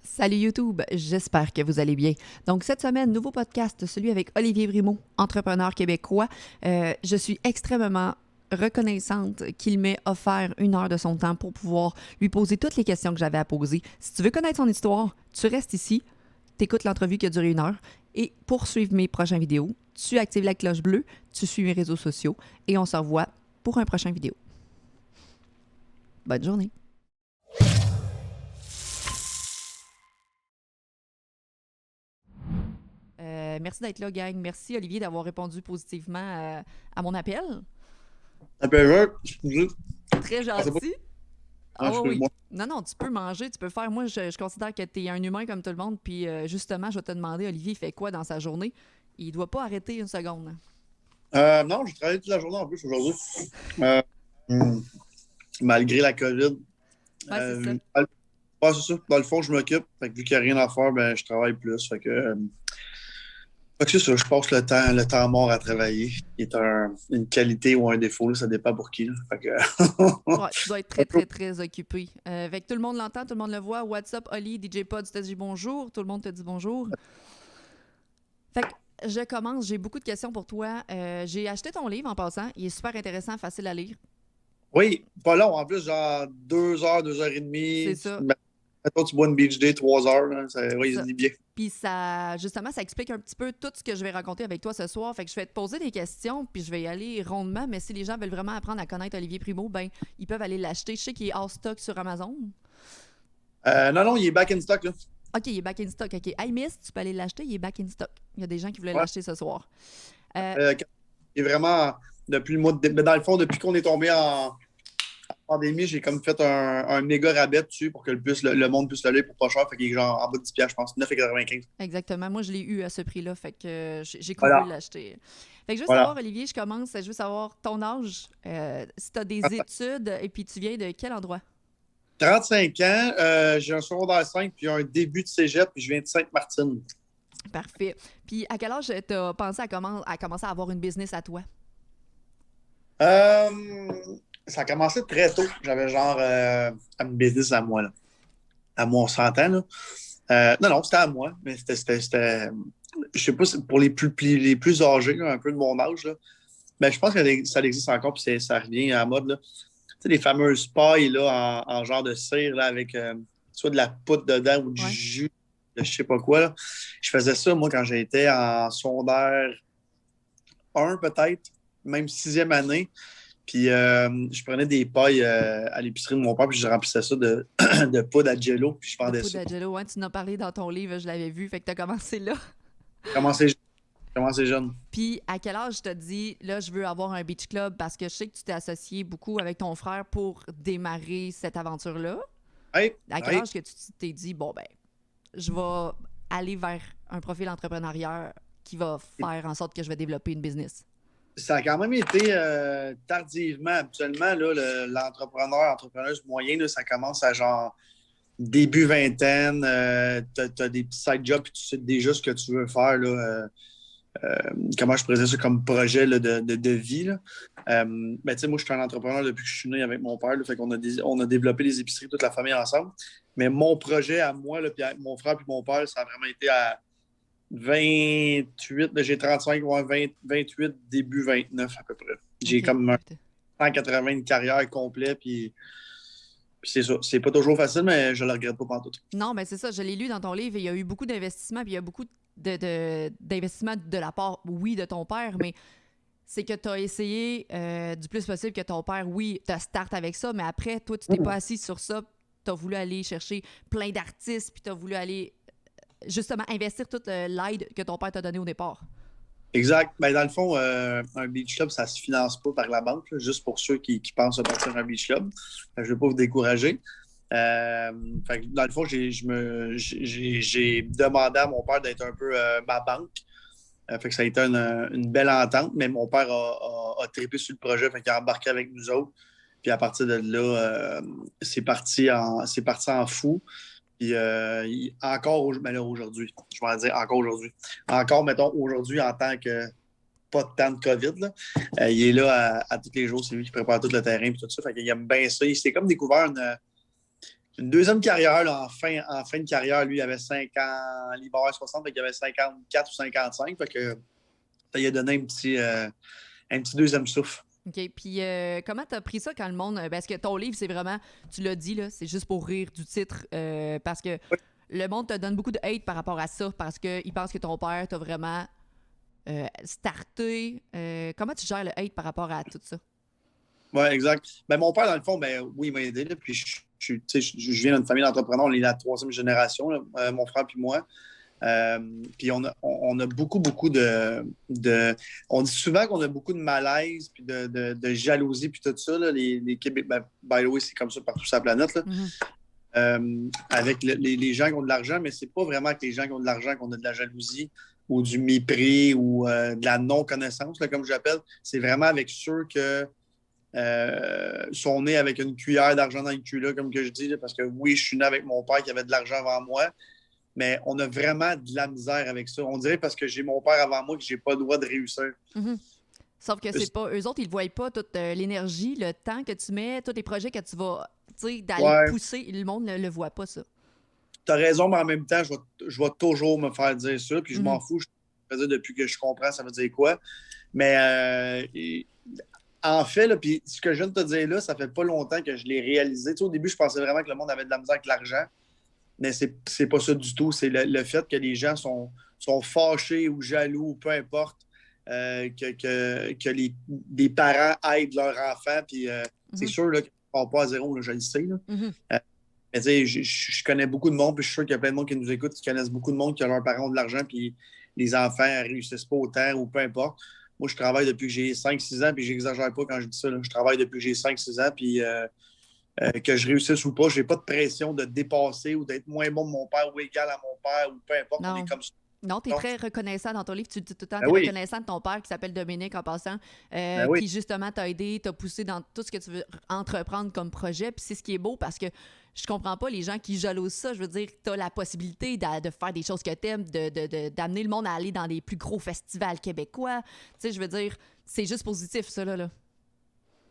Salut YouTube, j'espère que vous allez bien. Donc cette semaine, nouveau podcast, celui avec Olivier Brimo, entrepreneur québécois. Je suis extrêmement reconnaissante qu'il m'ait offert 1 heure de son temps pour pouvoir lui poser toutes les questions que j'avais à poser. Si tu veux connaître son histoire, tu restes ici, t'écoutes l'entrevue qui a duré 1 heure et pour suivre mes prochaines vidéos, tu actives la cloche bleue, tu suis mes réseaux sociaux et on se revoit pour un prochain vidéo. Bonne journée. Merci d'être là, gang. Merci, Olivier, d'avoir répondu positivement à mon appel. Appelle excusez. Très Ah, c'est pas. gentil. Ah, Ah oui, oui. excuse-moi. Non, non, tu peux manger, tu peux faire. Moi, je considère que tu es un humain comme tout le monde. Puis justement, je vais te demander, Olivier, il fait quoi dans sa journée? Il doit pas arrêter une seconde. Non, j'ai travaillé toute la journée en plus aujourd'hui. Euh, hmm, Malgré la COVID. Ouais, c'est ça. Ouais, c'est ça. Dans le fond, je m'occupe. Fait que vu qu'il n'y a rien à faire, ben, je travaille plus. Fait que c'est ça, je passe le temps mort à travailler, qui est une qualité ou un défaut, là, ça dépend pour qui. Là. Fait que... Ouais, tu dois être très, très, très occupé. Fait que tout le monde l'entend, tout le monde le voit. What's up, Oli, DJ Pod, tu te dis bonjour. Tout le monde te dit bonjour. Fait que je commence, j'ai beaucoup de questions pour toi. J'ai acheté ton livre en passant. Il est super intéressant, facile à lire. Oui, pas long. En plus, genre 2 heures, C'est 2 heures et demie. ça. Mettons, tu bois une beach day, 3 heures. Là, oui, il se Ça. lit bien. Puis ça, justement, ça explique un petit peu tout ce que je vais raconter avec toi ce soir. Fait que je vais te poser des questions, puis je vais y aller rondement. Mais si les gens veulent vraiment apprendre à connaître Olivier Primo, ben ils peuvent aller l'acheter. Je sais qu'il est hors stock sur Amazon. Non, non, il est back in stock. Là. OK, il est back in stock. OK. Hey, Miss, tu peux aller l'acheter, il est back in stock. Il y a des gens qui voulaient Ouais. l'acheter ce soir. Euh, Il est vraiment, depuis le mois de. Mais dans le fond, depuis qu'on est tombé en pandémie, j'ai comme fait un méga rabais dessus pour que le monde puisse le lire pour pas cher. Fait qu'il est genre en bas de 10$, je pense. 9,95. Exactement. Moi, je l'ai eu à ce prix-là. Fait que j'ai couru Voilà. l'acheter. Fait que je veux savoir, Voilà. Olivier, je commence. Je veux savoir ton âge, si tu as des études, et puis tu viens de quel endroit? 35 ans, j'ai un secondaire 5 puis un début de cégep, puis je viens de Sainte-Martine. Parfait. Puis à quel âge tu as pensé à commencer à avoir une business à toi? Euh, Ça a commencé très tôt. J'avais genre une business à moi, là. À moi, on s'entend, là. Non, non, c'était à moi, mais je sais pas, c'est pour les plus âgés, là, un peu de mon âge, là. Mais je pense que ça existe encore, puis ça revient à la mode, là. Tu sais, les fameuses pailles, là, en genre de cire, là, avec soit de la poudre dedans ou du Ouais. jus, de je sais pas quoi, là. Je faisais ça, moi, quand j'étais en secondaire 1, peut-être, même sixième année. Puis je prenais des pailles à l'épicerie de mon père, puis je remplissais ça de, de poudre à Jello, puis je De vendais poudre ça. d'Angelo, hein, tu en as parlé dans ton livre, je l'avais vu, fait que tu as commencé là. Commencé, commencé jeune. Puis à quel âge tu t'as dit, là, je veux avoir un beach club parce que je sais que tu t'es associé beaucoup avec ton frère pour démarrer cette aventure-là. Oui, À quel oui. âge que tu t'es dit, bon, ben, je vais aller vers un profil entrepreneurial qui va faire en sorte que je vais développer une business? Ça a quand même été tardivement. Habituellement, là, entrepreneuse moyen, là, ça commence à genre début vingtaine. Tu as des petits side jobs, puis tu sais déjà ce que tu veux faire. Là, comment je présente ça comme projet là, de vie. Là. Ben, moi, je suis un entrepreneur depuis que je suis né avec mon père. Là, fait qu'on on a développé des épiceries, toute la famille ensemble. Mais mon projet à moi, là, puis avec mon frère et mon père, ça a vraiment été à 28, j'ai 35, ouais, 28, début 29 à peu près. J'ai OK. comme 180 une carrière complète, puis c'est ça. C'est pas toujours facile, mais je le regrette pas pantoute. Non, mais c'est ça, je l'ai lu dans ton livre et il y a eu beaucoup d'investissements, puis il y a beaucoup d'investissements de la part, oui, de ton père, mais c'est que tu as essayé du plus possible que ton père, oui, te start avec ça, mais après, toi, tu t'es pas assis sur ça, tu as voulu aller chercher plein d'artistes, puis tu as voulu aller justement investir toute l'aide que ton père t'a donnée au départ. Exact. Ben, dans le fond, un beach club, ça se finance pas par la banque, là, juste pour ceux qui pensent à partir d'un beach club. Je ne veux pas vous décourager. Fait que dans le fond, j'ai demandé à mon père d'être un peu ma banque. Fait que ça a été une belle entente, mais mon père a trippé sur le projet, fait qu'il a embarqué avec nous autres. Puis à partir de là, c'est parti en fou. Puis encore ben là, aujourd'hui, je vais en dire encore aujourd'hui. Encore, mettons, aujourd'hui, en tant que pas de temps de COVID, là, il est là à tous les jours, c'est lui qui prépare tout le terrain et tout ça. Fait qu'il aime bien ça. Il s'est comme découvert une deuxième carrière, là, en fin de carrière, lui, il avait 5 ans, il va avoir 60, fait qu'il avait 54 ou 55. Fait que ça lui a donné un petit deuxième souffle. OK. Puis comment t'as pris ça quand le monde. Parce que ton livre, c'est vraiment. Tu l'as dit, là, c'est juste pour rire du titre. Parce que le monde te donne beaucoup de hate par rapport à ça. Parce qu'il pense que ton père t'a vraiment starté. Comment tu gères le hate par rapport à tout ça? Oui, exact. Ben, mon père, dans le fond, ben, oui, il m'a aidé. Là, puis tu sais, je viens d'une famille d'entrepreneurs. On est la troisième génération, là, mon frère puis moi. Puis on a beaucoup, beaucoup On dit souvent qu'on a beaucoup de malaise, puis de jalousie, puis tout ça. Là, les Québec, ben, by the way, c'est comme ça partout sur la planète. Là. Avec les gens qui ont de l'argent, mais c'est pas vraiment avec les gens qui ont de l'argent qu'on a de la jalousie ou du mépris ou de la non-connaissance, là, comme j'appelle. C'est vraiment avec ceux que sont nés avec une cuillère d'argent dans le cul, là, comme que je dis, là, parce que oui, je suis né avec mon père qui avait de l'argent avant moi, mais on a vraiment de la misère avec ça. On dirait parce que j'ai mon père avant moi que j'ai pas le droit de réussir. Mm-hmm. Sauf que c'est pas. Eux autres, ils ne voient pas toute l'énergie, le temps que tu mets, tous les projets que tu vas, tu sais, d'aller pousser. Le monde ne le voit pas, ça. Tu as raison, mais en même temps, je vais toujours me faire dire ça, puis je m'en fous. Je le dire depuis que je comprends, ça veut dire quoi. Mais en fait, là, puis ce que je viens de te dire là, ça fait pas longtemps que je l'ai réalisé. Tu sais, au début, je pensais vraiment que le monde avait de la misère avec l'argent, mais c'est pas ça du tout. C'est le fait que les gens sont fâchés ou jaloux, ou peu importe, que des parents aident leur enfant. Puis c'est sûr là, qu'ils ne partent pas à zéro, là, je le sais. Là. Mais tu sais, je connais beaucoup de monde, puis je suis sûr qu'il y a plein de monde qui nous écoute, qui connaissent beaucoup de monde, que leurs parents ont de l'argent, puis les enfants ne réussissent pas autant ou peu importe. Moi, je travaille depuis que j'ai 5-6 ans, puis j'exagère pas quand je dis ça. Là. Je travaille depuis que j'ai 5-6 ans, puis que je réussisse ou pas, je n'ai pas de pression de dépasser ou d'être moins bon que mon père ou égal à mon père ou peu importe, on est comme ça. Non, tu es très reconnaissant dans ton livre. Tu dis tout le temps, tu es reconnaissant de ton père qui s'appelle Dominique en passant, qui justement t'a aidé, t'a poussé dans tout ce que tu veux entreprendre comme projet. Puis c'est ce qui est beau parce que je comprends pas les gens qui jalousent ça. Je veux dire, tu as la possibilité de faire des choses que tu aimes, d'amener le monde à aller dans les plus gros festivals québécois. Tu sais, je veux dire, c'est juste positif, ça, là.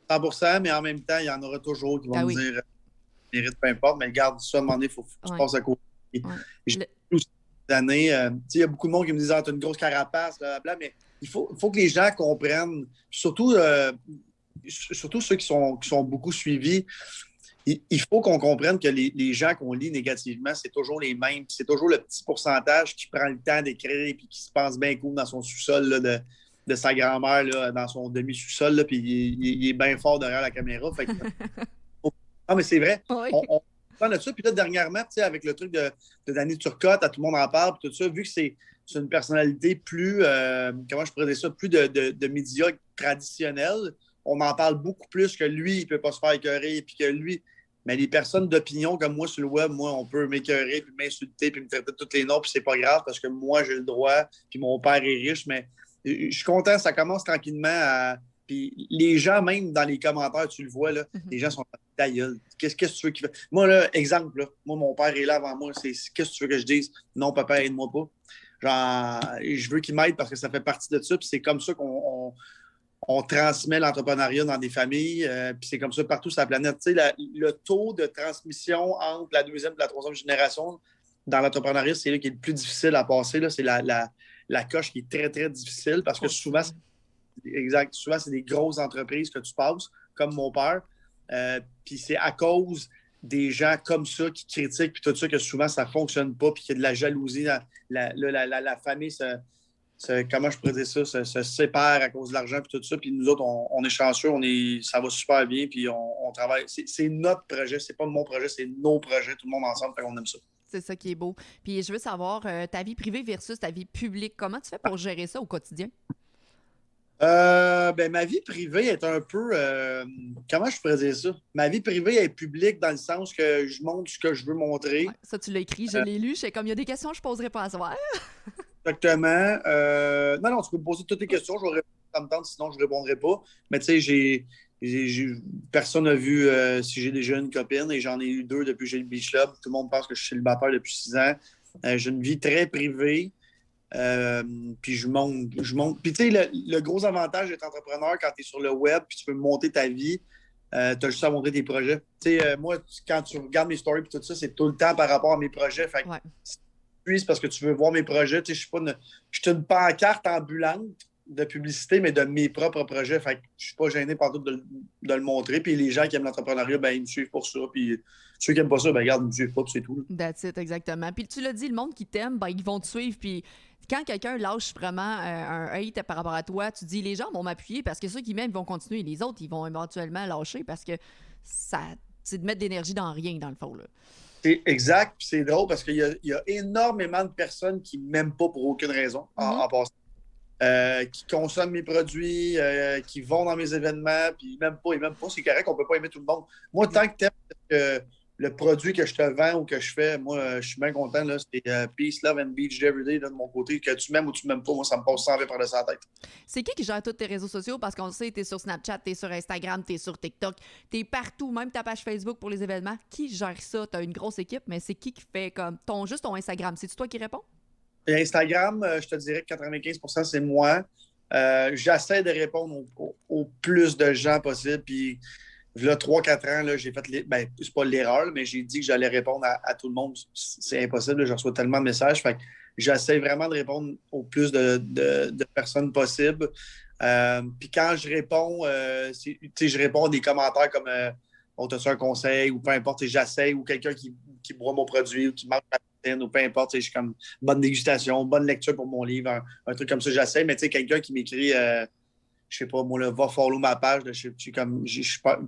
100%, mais en même temps, il y en aura toujours qui vont me dire mérite, peu importe, mais garde ça, à un moment donné, il faut que tu passes à côté. Années, il y a beaucoup de monde qui me disent tu as une grosse carapace, blablabla, mais il faut que les gens comprennent, surtout ceux qui sont beaucoup suivis, il faut qu'on comprenne que les gens qu'on lit négativement, c'est toujours les mêmes. C'est toujours le petit pourcentage qui prend le temps d'écrire et qui se pense bien cool dans son sous-sol là, de sa grand-mère, là, dans son demi-sous-sol, là, puis il est bien fort derrière la caméra. Fait que, non, mais c'est vrai. Oui. On parle de ça. Puis là, dernièrement, avec le truc de Danny Turcotte, tout le monde en parle, puis tout ça, vu que c'est une personnalité plus, comment je pourrais dire ça, plus de médias traditionnels, on en parle beaucoup plus que lui, il ne peut pas se faire écœurer, puis que lui. Mais les personnes d'opinion comme moi sur le web, moi, on peut m'écœurer, puis m'insulter, puis me traiter de tous les noms, puis c'est pas grave parce que moi, j'ai le droit, puis mon père est riche, mais je suis content, ça commence tranquillement à. Puis les gens, même dans les commentaires, tu le vois, là, les gens sont ta gueule. Qu'est-ce que tu veux qu'il fasse? Moi, là, exemple, là, moi, mon père est là avant moi. Qu'est-ce que tu veux que je dise? Non, papa, aide-moi pas. Genre, je veux qu'il m'aide parce que ça fait partie de ça. Puis c'est comme ça qu'on transmet l'entrepreneuriat dans des familles. Puis c'est comme ça partout sur la planète. Tu sais, le taux de transmission entre la deuxième et la troisième génération dans l'entrepreneuriat, c'est là qui est le plus difficile à passer. Là. C'est la coche qui est très, très difficile parce que souvent, c'est des grosses entreprises que tu passes, comme mon père. Puis c'est à cause des gens comme ça qui critiquent, puis tout ça, que souvent ça ne fonctionne pas, puis qu'il y a de la jalousie. La famille, comment je pourrais dire ça, se sépare à cause de l'argent, puis tout ça. Puis nous autres, on est chanceux, ça va super bien, puis on travaille. C'est notre projet, c'est pas mon projet, c'est nos projets, tout le monde ensemble, fait qu'on aime ça. C'est ça qui est beau. Puis je veux savoir, ta vie privée versus ta vie publique, comment tu fais pour gérer ça au quotidien? Ma vie privée est un peu. Comment je pourrais dire ça? Ma vie privée est publique dans le sens que je montre ce que je veux montrer. Ouais, ça, tu l'as écrit, je l'ai lu. Comme il y a des questions que je ne poserai pas à soir. Exactement. Non, tu peux me poser toutes les questions. Je vais répondre en même temps, sinon je ne répondrai pas. Mais tu sais, personne n'a vu si j'ai déjà une copine et j'en ai eu 2 depuis que j'ai le Beach Club. Tout le monde pense que je suis célibataire depuis 6 ans. J'ai une vie très privée. Puis je monte. Puis tu sais, le gros avantage d'être entrepreneur quand tu es sur le web, puis tu peux monter ta vie, Tu as juste à montrer tes projets. Tu sais, moi, quand tu regardes mes stories et tout ça, c'est tout le temps par rapport à mes projets. Fait que Ouais. c'est parce que tu veux voir mes projets. Tu sais, je suis une pancarte ambulante de publicité, mais de mes propres projets. Fait que je suis pas gêné par tout de le montrer. Puis les gens qui aiment l'entrepreneuriat, ben, ils me suivent pour ça. Puis ceux qui n'aiment pas ça, ben, regarde, ils me suivent pas, puis c'est tout. That's it, exactement. Puis tu l'as dit, le monde qui t'aime, ben, ils vont te suivre. Puis quand quelqu'un lâche vraiment un hate par rapport à toi, tu dis les gens vont m'appuyer parce que ceux qui m'aiment ils vont continuer. Les autres, ils vont éventuellement lâcher parce que ça, c'est de mettre de l'énergie dans rien, dans le fond. Là. C'est exact. Puis c'est drôle parce qu'il y a énormément de personnes qui ne m'aiment pas pour aucune raison en passant. Qui consomment mes produits, qui vont dans mes événements, puis ils m'aiment pas. C'est correct, on peut pas aimer tout le monde. Moi, tant que tu aimes le produit que je te vends ou que je fais, moi, je suis bien content. Là, c'est Peace, Love and Beach Everyday là, de mon côté. Que tu m'aimes ou tu m'aimes pas, moi, ça me passe 100 par-dessus la tête. C'est qui gère tous tes réseaux sociaux? Parce qu'on le sait, t'es sur Snapchat, t'es sur Instagram, t'es sur TikTok, t'es partout, même ta page Facebook pour les événements. Qui gère ça? T'as une grosse équipe, mais c'est qui fait comme juste ton Instagram? C'est-tu toi qui réponds? Et Instagram, je te dirais que 95% c'est moi. J'essaie de répondre au plus de gens possible. Puis, là, 3-4 ans, là, j'ai fait. Ben, c'est pas l'erreur, mais j'ai dit que j'allais répondre à tout le monde. C'est impossible. Là, je reçois tellement de messages. Fait que j'essaie vraiment de répondre au plus de personnes possible. Puis, quand je réponds, je réponds à des commentaires comme on t'a fait un conseil ou peu importe. J'essaie ou quelqu'un qui boit mon produit ou qui mange ma poutine ou peu importe. Je suis comme bonne dégustation, bonne lecture pour mon livre, un truc comme ça, j'essaie. Mais tu sais, quelqu'un qui m'écrit, je sais pas, moi, là, va follow ma page. Là,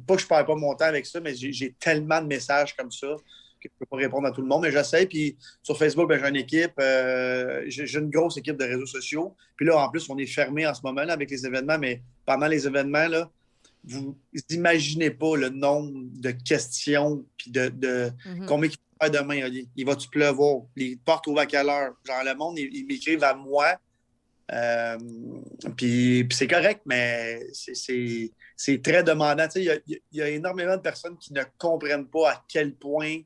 pas que je perds pas mon temps avec ça, mais j'ai tellement de messages comme ça que je peux pas répondre à tout le monde. Mais j'essaie. Puis sur Facebook, ben, j'ai une équipe. J'ai une grosse équipe de réseaux sociaux. Puis là, en plus, on est fermé en ce moment là, avec les événements. Mais pendant les événements, là, vous imaginez pas le nombre de questions puis de combien il va faire demain, Oli. Il va-tu pleuvoir? Les portes ouvrent à quelle heure? Genre, le monde, ils m'écrivent à moi. Puis c'est correct, mais c'est très demandant. Il y a énormément de personnes qui ne comprennent pas à quel point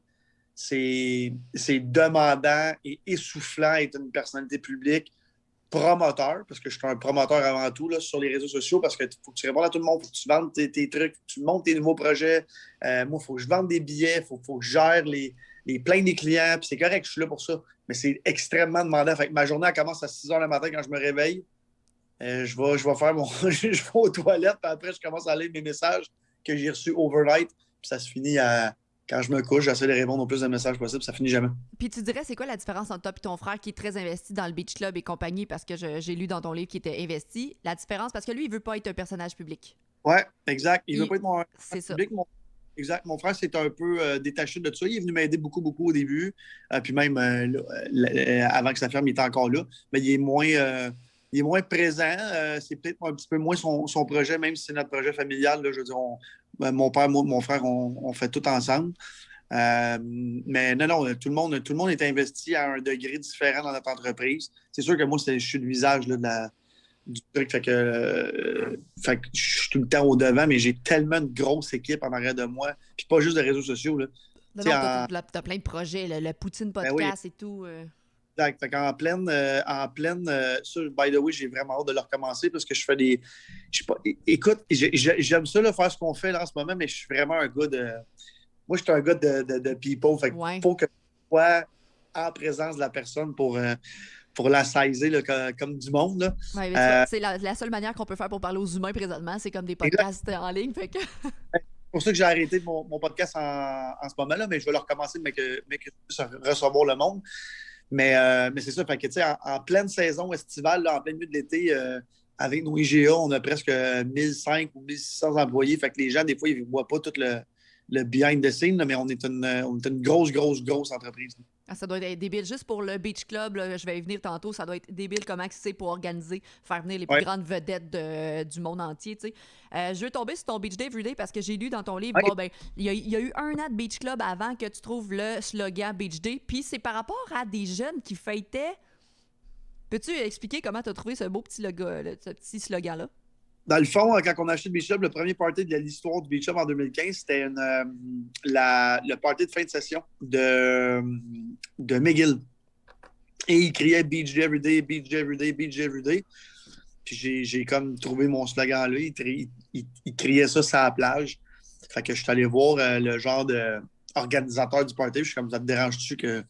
c'est demandant et essoufflant être une personnalité publique promoteur, parce que je suis un promoteur avant tout là, sur les réseaux sociaux, parce qu'il faut que tu répondes à tout le monde, il faut que tu vendes tes trucs, faut que tu montes tes nouveaux projets. Moi, il faut que je vende des billets, il faut que je gère les plaintes des clients, puis c'est correct, je suis là pour ça. Mais c'est extrêmement demandant. Fait que ma journée, elle commence à 6 h le matin quand je me réveille. Je vais faire mon. Je vais aux toilettes, puis après, je commence à lire mes messages que j'ai reçus overnight, puis ça se finit à. Quand je me couche, j'essaie de répondre au plus de messages possible, ça finit jamais. Puis tu dirais, c'est quoi la différence entre toi et ton frère qui est très investi dans le Beach Club et compagnie, parce que j'ai lu dans ton livre qu'il était investi. La différence, parce que lui, il veut pas être un personnage public. Ouais, exact. Il veut pas être mon public. Exact. Mon frère s'est un peu détaché de ça. Il est venu m'aider beaucoup, beaucoup au début. Puis même avant que ça ferme, il était encore là. Mais il est moins présent. C'est peut-être un petit peu moins son projet, même si c'est notre projet familial. Là, je veux dire, mon père, moi, mon frère, on fait tout ensemble. Mais non, tout le monde est investi à un degré différent dans notre entreprise. C'est sûr que moi, je suis le visage là, du truc. Fait que je suis tout le temps au devant, mais j'ai tellement une grosse équipe en arrière de moi. Puis pas juste de réseaux sociaux. Là. Non, t'as plein de projets, le Poutine Podcast et tout. Exact. Fait qu'en pleine, ça, by the way, j'ai vraiment hâte de le recommencer parce que je fais des. Je sais pas. Écoute, j'aime ça là, faire ce qu'on fait là, en ce moment, mais je suis vraiment un gars de. Moi, je suis un gars de people. Fait qu'il faut que je sois en présence de la personne pour la saisir là, comme du monde. Là. Ouais, mais c'est la seule manière qu'on peut faire pour parler aux humains présentement, c'est comme des podcasts en ligne. Fait que... C'est pour ça que j'ai arrêté mon podcast en ce moment-là, mais je vais le recommencer, mais que je puisse recevoir le monde. Mais c'est ça, fait que, en pleine saison estivale, là, en plein milieu de l'été, avec nos IGA, on a presque 1500 ou 1600 employés. Fait que les gens, des fois, ils ne voient pas tout le behind the scene, là, mais on est une grosse entreprise. Ah, ça doit être débile. Juste pour le Beach Club, là, je vais y venir tantôt, ça doit être débile comment c'est pour organiser, faire venir les plus grandes vedettes du monde entier. Je veux tomber sur ton Beach Day Everyday parce que j'ai lu dans ton livre, il y a eu un an de Beach Club avant que tu trouves le slogan Beach Day, puis c'est par rapport à des jeunes qui fêtaient. Peux-tu expliquer comment tu as trouvé ce beau petit logo, ce petit slogan-là? Dans le fond, quand on a acheté le Beach Club, le premier party de l'histoire du Beach Club en 2015, c'était le party de fin de session de McGill. Et il criait Beach Day Everyday, Beach Day Everyday, Beach Day Everyday. Puis j'ai comme trouvé mon slogan là. Il criait ça sur la plage. Fait que je suis allé voir le genre de organisateur du party. Je suis comme, ça te dérange-tu que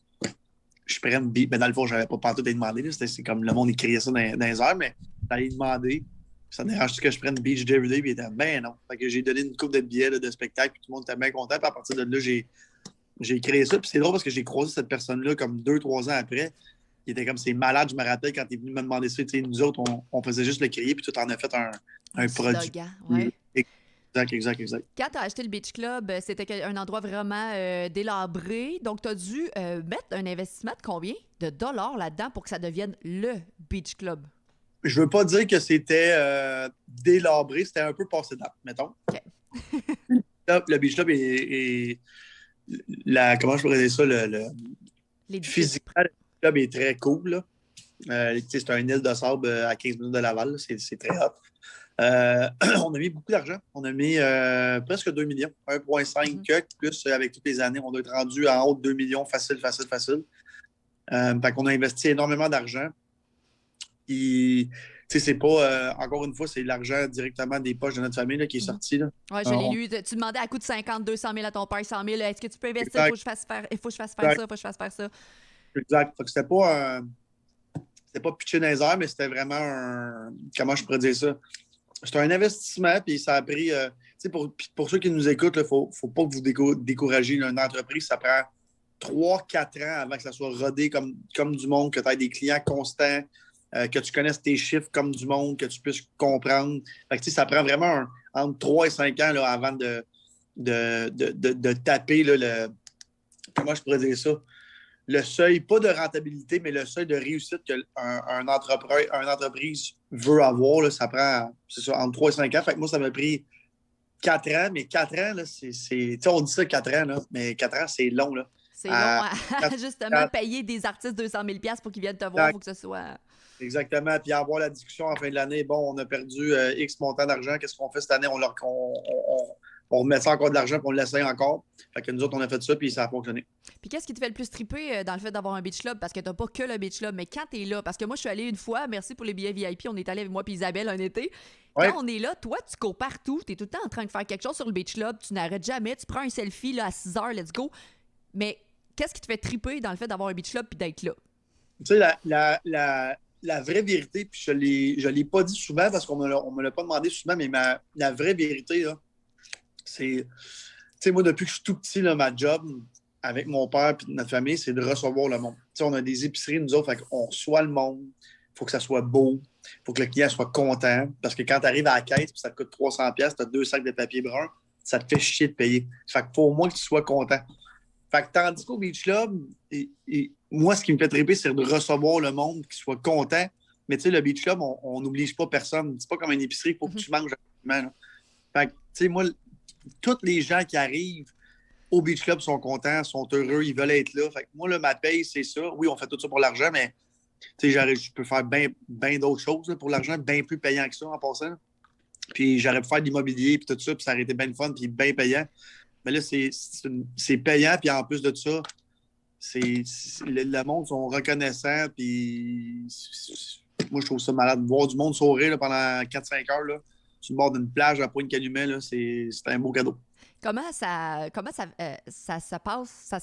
je prenne beach? Mais dans le fond, je n'avais pas partout à demander. Là. C'est comme le monde écrivait ça dans les airs, mais j'allais demander. Ça te dérange-tu que je prenne beach everyday? Puis il était, ben non. Fait que j'ai donné une coupe de billets là, de spectacle, puis tout le monde était bien content. Puis à partir de là, j'ai créé ça. Puis c'est drôle parce que j'ai croisé cette personne-là comme 2, 3 ans après. Il était comme, c'est malade, je me rappelle quand il est venu me demander ça. Nous autres, on faisait juste le crier, puis tout en a fait un produit. Slogan, ouais. Exact. Quand tu as acheté le Beach Club, c'était un endroit vraiment délabré. Donc, tu as dû mettre un investissement de combien de dollars là-dedans pour que ça devienne le Beach Club? Je veux pas dire que c'était délabré, c'était un peu passé date, mettons. OK. Le Beach Club est comment je pourrais dire ça, physiquement, le Beach Club est très cool. Là. C'est un île de sable à 15 minutes de Laval, là. C'est très hot. On a mis beaucoup d'argent. On a mis presque 2 millions, 1,5 plus avec toutes les années. On doit être rendu en haut de 2 millions, facile. Fait qu'on a investi énormément d'argent. Puis, c'est pas, encore une fois, c'est l'argent directement des poches de notre famille là, qui est sorti. Oui, je l'ai lu. Tu demandais à coût de 50, 200 000 à ton père, 100 000. Est-ce que tu peux investir? Il faut que je fasse faire ça. Exact. Fait que c'était pas pitcher dans les airs, mais c'était vraiment comment je pourrais dire ça? C'était un investissement, puis ça a pris. Pour ceux qui nous écoutent, il ne faut pas que vous découragiez une entreprise. Ça prend 3, 4 ans avant que ça soit rodé comme du monde, que tu aies des clients constants, que tu connaisses tes chiffres comme du monde, que tu puisses comprendre. Fait que, ça prend vraiment entre 3 et 5 ans là, avant de taper là, comment je pourrais dire ça? Le seuil, pas de rentabilité, mais le seuil de réussite qu'une entreprise veut avoir, là, ça prend, c'est ça, entre 3 et 5 ans. Fait que moi, ça m'a pris 4 ans, mais 4 ans, là, on dit ça 4 ans, là, mais 4 ans, c'est long. Là. C'est long à justement payer des artistes 200 000 $ pour qu'ils viennent te voir, il faut que ce soit... Exactement, puis avoir la discussion en fin de l'année, bon, on a perdu X montant d'argent, qu'est-ce qu'on fait cette année? On remet ça encore de l'argent, puis on l'essaye encore. Fait que nous autres, on a fait ça, puis ça a fonctionné. Puis qu'est-ce qui te fait le plus triper dans le fait d'avoir un beach club? Parce que t'as pas que le beach club, mais quand t'es là, parce que moi, je suis allée une fois, merci pour les billets VIP, on est allé avec moi puis Isabelle un été. Ouais. Quand on est là, toi, tu cours partout, t'es tout le temps en train de faire quelque chose sur le beach club, tu n'arrêtes jamais, tu prends un selfie là, à 6 heures, let's go. Mais qu'est-ce qui te fait triper dans le fait d'avoir un beach club puis d'être là? Tu sais, la vraie vérité, puis je l'ai pas dit souvent parce qu'on me l'a pas demandé souvent, mais la vraie vérité, là, c'est, tu sais, moi, depuis que je suis tout petit, là, ma job avec mon père et notre famille, c'est de recevoir le monde. Tu sais, on a des épiceries, nous autres, fait qu'on reçoit le monde. Il faut que ça soit beau. Il faut que le client soit content. Parce que quand tu arrives à la caisse et ça te coûte 300$, tu as 2 sacs de papier brun, ça te fait chier de payer. Fait qu'il faut au moins que tu sois content. Fait que tandis qu'au Beach Club, moi, ce qui me fait triper, c'est de recevoir le monde, qu'il soit content. Mais tu sais, le Beach Club, on n'oblige pas personne. C'est pas comme une épicerie, il faut que tu manges rapidement. Fait que, tu sais, moi, tous les gens qui arrivent au Beach Club sont contents, sont heureux, ils veulent être là. Fait que moi, là, ma paye, c'est ça. Oui, on fait tout ça pour l'argent, mais je peux faire bien d'autres choses là, pour l'argent, bien plus payant que ça en passant. Puis j'aurais pu faire de l'immobilier, puis tout ça, puis ça aurait été bien fun, puis bien payant. Mais là, c'est payant, puis en plus de ça, le monde sont reconnaissants, puis moi, je trouve ça malade. Voir du monde sourire là, pendant 4-5 heures, là, sur le bord d'une plage à Pointe-Calumet, là, c'est un beau cadeau. Comment ça se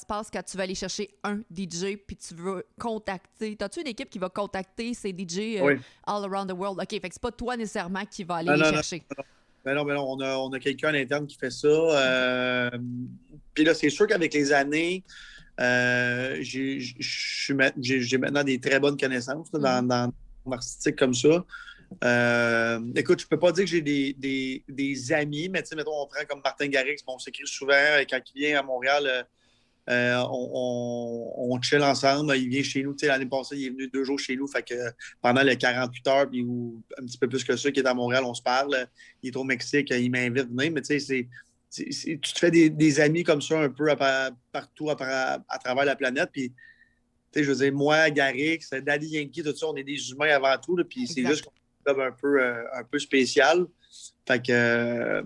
passe quand tu vas aller chercher un DJ puis tu veux contacter? T'as-tu une équipe qui va contacter ces DJ Oui. all around the world? OK, fait que c'est pas toi nécessairement qui va aller les chercher. Non, on a quelqu'un à l'interne qui fait ça. Puis là, c'est sûr qu'avec les années, j'ai maintenant des très bonnes connaissances là, dans l'artistique comme ça. Écoute, je peux pas dire que j'ai des amis, mais tu sais, mettons, on prend comme Martin Garrix, on s'écrit souvent, quand il vient à Montréal, on chill ensemble, il vient chez nous, tu sais, l'année passée, il est venu 2 jours chez nous, fait que pendant les 48 heures, puis ou un petit peu plus que ça, qui est à Montréal, on se parle, il est au Mexique, il m'invite à venir, mais tu sais, tu te fais des amis comme ça un peu partout à travers la planète, puis tu sais, je veux dire, moi, Garrix, Daddy Yankee, tout ça, on est des humains avant tout, là, puis c'est juste qu'on un peu spécial. Fait que,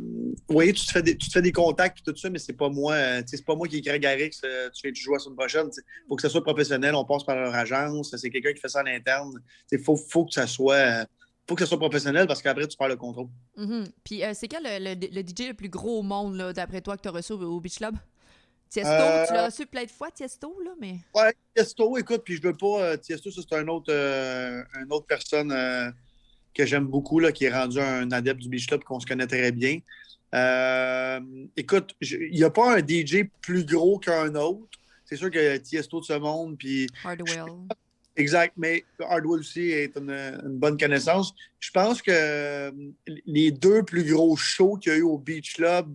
oui, tu te fais des contacts et tout ça, mais c'est pas moi. C'est pas moi qui écris Garrix, tu viens de jouer à une prochaine. Il faut que ça soit professionnel, on passe par leur agence, c'est quelqu'un qui fait ça en interne. Il faut que ça soit faut que ce soit professionnel parce qu'après, tu perds le contrôle. Puis c'est quel le DJ le plus gros au monde, là, d'après toi, que tu as reçu au Beach Club? Tiesto, tu l'as reçu plein de fois, Tiesto, là, mais... Ouais, Tiesto, écoute, puis je veux pas... Tiesto, ça, c'est une autre personne que j'aime beaucoup, là, qui est rendu un adepte du Beach Club, qu'on se connaît très bien. Écoute, il n'y a pas un DJ plus gros qu'un autre. C'est sûr que Tiesto de ce monde, puis... Hardwell. Exact, mais Hardwell aussi est une bonne connaissance. Je pense que les deux plus gros shows qu'il y a eu au Beach Club,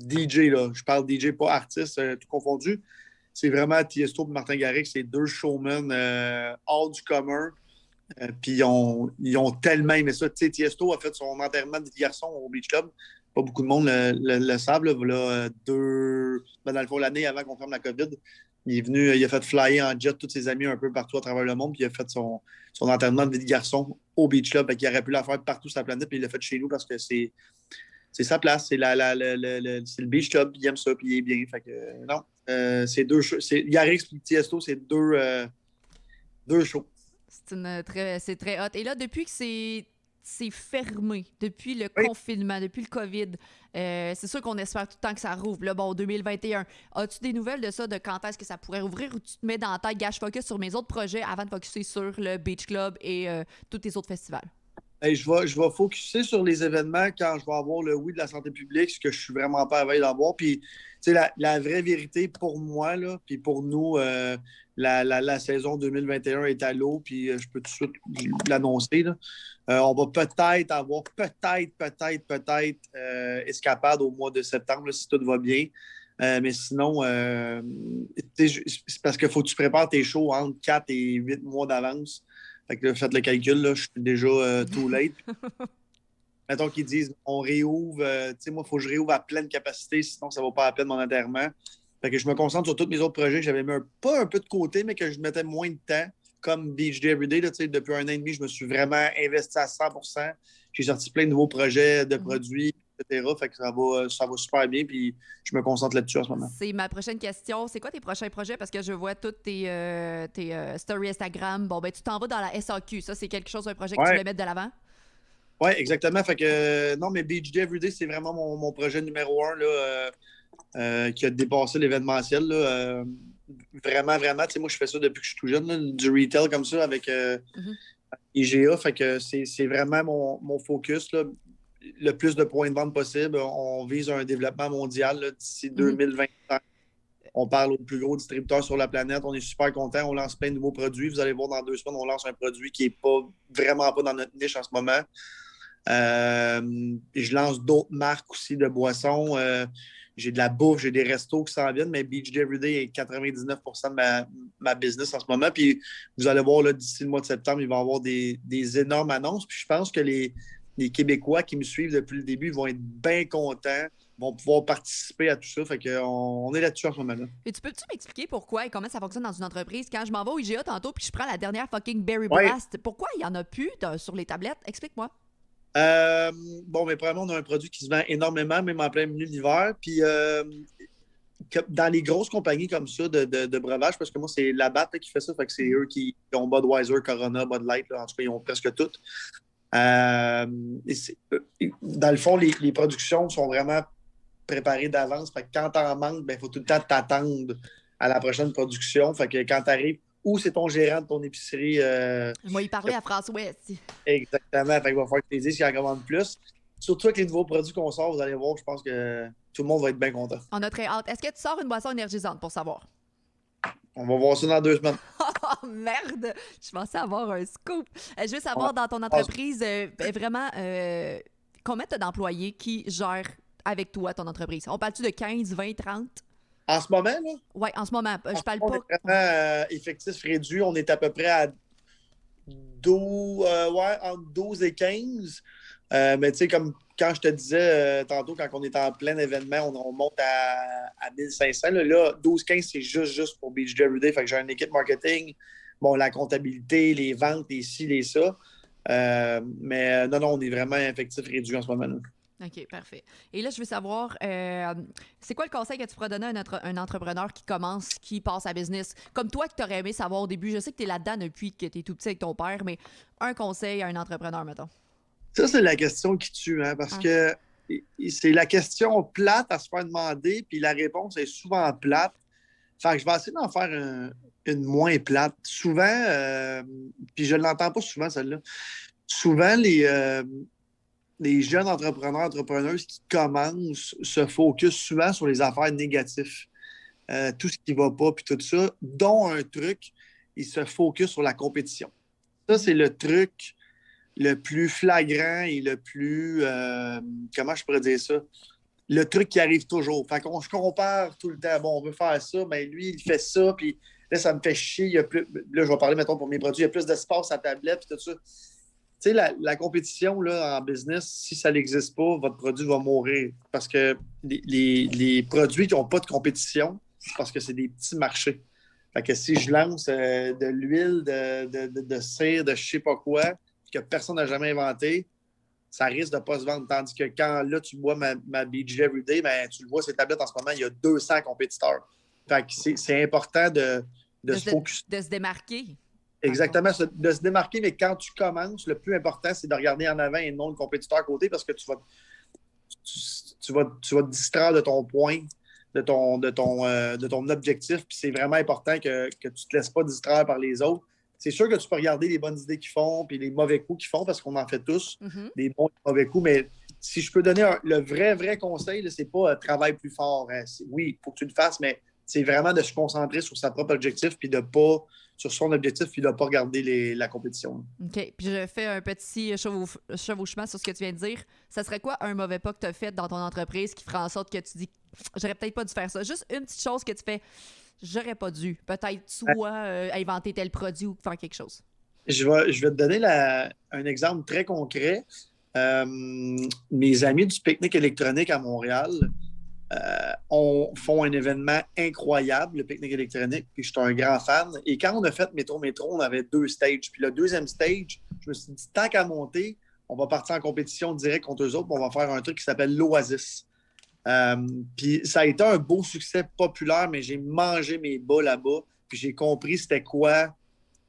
DJ, là, je parle DJ, pas artiste, tout confondu, c'est vraiment Tiesto et Martin Garrix, c'est deux showmen hors du commun. Puis ils ont tellement aimé ça. Tu sais, Tiesto a fait son enterrement de vie de garçon au Beach Club. Pas beaucoup de monde le savent. Là, voilà, dans le fond, l'année avant qu'on ferme la COVID, il est venu, il a fait flyer en jet tous ses amis un peu partout à travers le monde, puis il a fait son enterrement de vie de garçon au Beach Club. Il aurait pu la faire partout sur la planète, puis il l'a fait chez nous parce que c'est sa place. C'est le Beach Club, puis il aime ça, puis il est bien. Fait que non, c'est deux shows. Garrix et Tiesto, c'est deux shows. C'est très hot. Et là, depuis que c'est fermé, depuis le confinement, depuis le COVID, c'est sûr qu'on espère tout le temps que ça rouvre. Là, bon, 2021. As-tu des nouvelles de ça, de quand est-ce que ça pourrait rouvrir, ou tu te mets dans la tête, gars, je focus sur mes autres projets avant de focuser sur le Beach Club et tous tes autres festivals? Hey, je vais focuser sur les événements quand je vais avoir le oui de la santé publique, ce que je suis vraiment pas à veille d'avoir. Puis, tu sais, la vraie vérité pour moi, là, puis pour nous, la saison 2021 est à l'eau, puis je peux tout de suite l'annoncer. On va peut-être avoir, escapade au mois de septembre, là, si tout va bien. Mais sinon, c'est parce qu'il faut que tu prépares tes shows entre 4 et 8 mois d'avance. Fait que là, faites le calcul, là, je suis déjà too late. Mettons qu'ils disent on réouvre, tu sais, moi, il faut que je réouvre à pleine capacité, sinon ça ne vaut pas la peine mon enterrement. Fait que je me concentre sur tous mes autres projets que j'avais mis pas un peu de côté, mais que je mettais moins de temps, comme Beach Day Everyday. Là, depuis 1 an et demi, je me suis vraiment investi à 100%. J'ai sorti plein de nouveaux projets de produits, etc. Fait que ça va super bien, puis je me concentre là-dessus en ce moment. C'est ma prochaine question. C'est quoi tes prochains projets? Parce que je vois toutes tes stories Instagram. Bon, ben tu t'en vas dans la SAQ. Ça, c'est quelque chose, un projet que tu veux mettre de l'avant? Oui, exactement. Fait que non, mais Beach Day Everyday, c'est vraiment mon projet numéro 1 là, qui a dépassé l'événementiel. Là, vraiment, vraiment. Tu sais, moi, je fais ça depuis que je suis tout jeune, là, du retail comme ça avec IGA. Fait que c'est vraiment mon focus. Là. Le plus de points de vente possible. On vise un développement mondial là, d'ici 2025. On parle aux plus gros distributeurs sur la planète. On est super contents. On lance plein de nouveaux produits. Vous allez voir dans 2 semaines, on lance un produit qui n'est vraiment pas dans notre niche en ce moment. Je lance d'autres marques aussi de boissons. J'ai de la bouffe, j'ai des restos qui s'en viennent, mais Beach Day Everyday est 99% de ma business en ce moment. Puis vous allez voir, là, d'ici le mois de septembre, il va y avoir des énormes annonces. Puis je pense que les Québécois qui me suivent depuis le début vont être bien contents, vont pouvoir participer à tout ça. Fait qu'on est là-dessus en ce moment-là. Et tu peux-tu m'expliquer pourquoi et comment ça fonctionne dans une entreprise? Quand je m'en vais au IGA tantôt puis je prends la dernière fucking Berry Blast, pourquoi il n'y en a plus sur les tablettes? Explique-moi. Bon, mais premièrement, on a un produit qui se vend énormément, même en plein milieu de l'hiver. Puis dans les grosses compagnies comme ça de breuvage, parce que moi, c'est Labatt qui fait ça, fait que c'est eux qui ont Budweiser, Corona, Bud Light, là, en tout cas, ils ont presque toutes. Dans le fond, les productions sont vraiment préparées d'avance. Fait que quand t'en manques, il faut tout le temps t'attendre à la prochaine production. Fait que quand t'arrives, ou c'est ton gérant de ton épicerie. Moi, il parlait à François. Exactement. Fait qu'il va falloir que tu les dises qu'il en commande plus. Surtout avec les nouveaux produits qu'on sort, vous allez voir, je pense que tout le monde va être bien content. On a très hâte. Est-ce que tu sors une boisson énergisante pour savoir? On va voir ça dans 2 semaines. Oh, merde! Je pensais avoir un scoop. Je veux savoir, dans ton entreprise, vraiment, combien tu as d'employés qui gèrent avec toi ton entreprise? On parle-tu de 15, 20, 30? En ce moment, là? Oui, en ce moment. Je parle pas. On est vraiment effectif réduit. On est à peu près à entre 12 et 15. Mais tu sais, comme quand je te disais tantôt, quand on est en plein événement, on monte à 1500. Là, 12-15, c'est juste pour Beach Day Everyday. Fait que j'ai une équipe marketing, bon, la comptabilité, les ventes, les ci, les ça. Mais non, on est vraiment effectif réduit en ce moment-là. OK, parfait. Et là, je veux savoir, c'est quoi le conseil que tu pourrais donner à un entrepreneur qui commence, qui passe à business? Comme toi, que tu aurais aimé savoir au début. Je sais que tu es là-dedans depuis que tu es tout petit avec ton père, mais un conseil à un entrepreneur, mettons. Ça, c'est la question qui tue, hein, parce Ah. que c'est la question plate à se faire demander, puis la réponse est souvent plate. Fait que je vais essayer d'en faire une moins plate. Souvent, puis je ne l'entends pas souvent, celle-là. Souvent, les jeunes entrepreneurs, entrepreneuses qui commencent se focus souvent sur les affaires négatives. Tout ce qui ne va pas, puis tout ça, dont un truc, ils se focus sur la compétition. Ça, c'est le truc le plus flagrant et le plus, comment je pourrais dire ça? Le truc qui arrive toujours. Fait qu'on se compare tout le temps. Bon, on veut faire ça, mais lui, il fait ça, puis là, ça me fait chier. Il y a plus... Là, je vais parler, mettons, pour mes produits, il y a plus d'espace à tablette, puis tout ça. Tu sais, la compétition là, en business, si ça n'existe pas, votre produit va mourir. Parce que les produits qui n'ont pas de compétition, c'est parce que c'est des petits marchés. Fait que si je lance de l'huile, de cire, de je sais pas quoi, que personne n'a jamais inventé, ça risque de ne pas se vendre. Tandis que quand là, tu bois ma BG Everyday, ben, tu le vois, ces tablettes en ce moment, il y a 200 compétiteurs. Fait que c'est important de se focus. De se démarquer. Exactement, de se démarquer, mais quand tu commences, le plus important, c'est de regarder en avant et non le compétiteur à côté parce que tu vas te distraire de ton point, de ton objectif. Puis c'est vraiment important que tu ne te laisses pas distraire par les autres. C'est sûr que tu peux regarder les bonnes idées qu'ils font puis les mauvais coups qu'ils font parce qu'on en fait tous, des bons et des mauvais coups. Mais si je peux donner le vrai conseil, c'est pas travaille plus fort. Hein. Oui, il faut que tu le fasses, mais c'est vraiment de se concentrer sur sa propre objectif puis de pas sur son objectif puis de ne pas regarder la compétition. OK. Puis je fais un petit chevauchement sur ce que tu viens de dire. Ça serait quoi un mauvais pas que tu as fait dans ton entreprise qui ferait en sorte que tu dis j'aurais peut-être pas dû faire ça? Juste une petite chose que tu fais j'aurais pas dû. Peut-être soit inventer tel produit ou faire quelque chose. Je vais te donner un exemple très concret. Mes amis du pique-nique électronique à Montréal font un événement incroyable, le pique-nique électronique, puis je suis un grand fan. Et quand on a fait Métro, on avait 2 stages. Puis le deuxième stage, je me suis dit, tant qu'à monter, on va partir en compétition directe contre eux autres, puis on va faire un truc qui s'appelle l'Oasis. Puis ça a été un beau succès populaire, mais j'ai mangé mes bas là-bas, puis j'ai compris c'était quoi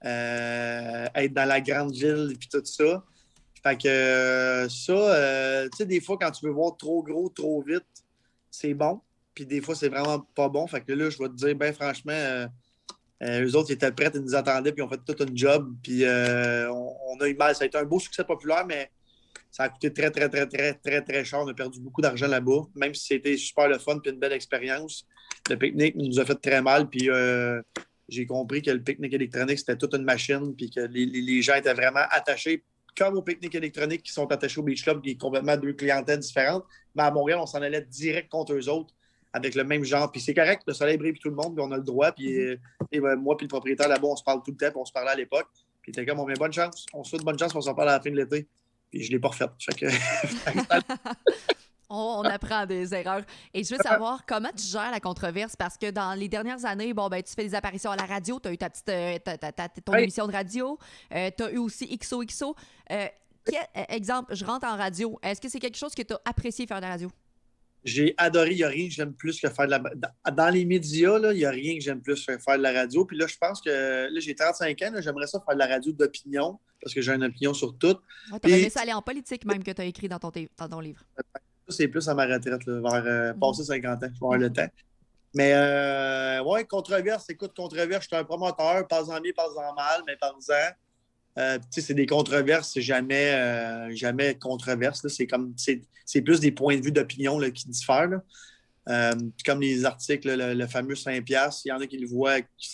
être dans la grande ville, puis tout ça. Fait que tu sais, des fois, quand tu veux voir trop gros, trop vite, c'est bon. Puis des fois, c'est vraiment pas bon. Fait que là, je vais te dire, ben franchement, eux autres, ils étaient prêts, ils nous attendaient, puis ils ont fait tout un job. Puis on a eu mal. Ça a été un beau succès populaire, mais ça a coûté très, très, très, très, très, très cher. On a perdu beaucoup d'argent là-bas, même si c'était super le fun puis une belle expérience. Le pique-nique nous a fait très mal, puis j'ai compris que le pique-nique électronique, c'était toute une machine, puis que les gens étaient vraiment attachés, comme au pique-nique électronique, qui sont attachés au Beach Club, qui est complètement deux clientèles différentes. Mais à Montréal, on s'en allait direct contre eux autres, avec le même genre. Puis c'est correct, le soleil brille, puis tout le monde, puis on a le droit. Puis moi, puis le propriétaire là-bas, on se parle tout le temps, puis on se parlait à l'époque. Puis t'es comme, on met bonne chance, on se souhaite bonne chance, on s'en parle à la fin de l'été. Puis je ne l'ai pas refait. Fait que... On apprend des erreurs. Et je veux savoir comment tu gères la controverse parce que dans les dernières années, bon, ben, tu fais des apparitions à la radio, tu as eu ta petite, ton émission de radio, tu as eu aussi XOXO. Exemple, je rentre en radio. Est-ce que c'est quelque chose que tu as apprécié faire de la radio? J'ai adoré. Il n'y a rien que j'aime plus que faire de la... Dans les médias, il n'y a rien que j'aime plus que faire de la radio. Puis là, je pense que là, j'ai 35 ans. Là, j'aimerais ça faire de la radio d'opinion parce que j'ai une opinion sur tout. Ouais, tu aurais aimé ça aller en politique même que tu as écrit dans ton livre. Ça, c'est plus à ma retraite, là, vers passer 50 ans. Je vais avoir le temps. Mais ouais, controverse. Écoute, controverse, je suis un promoteur. Pas-en bien, pas-en mal, mais par-en. C'est des controverses, c'est jamais controverse. Là. C'est plus des points de vue d'opinion là, qui diffèrent. Là. Comme les articles, là, le fameux 5$, il y en a qui le voient, je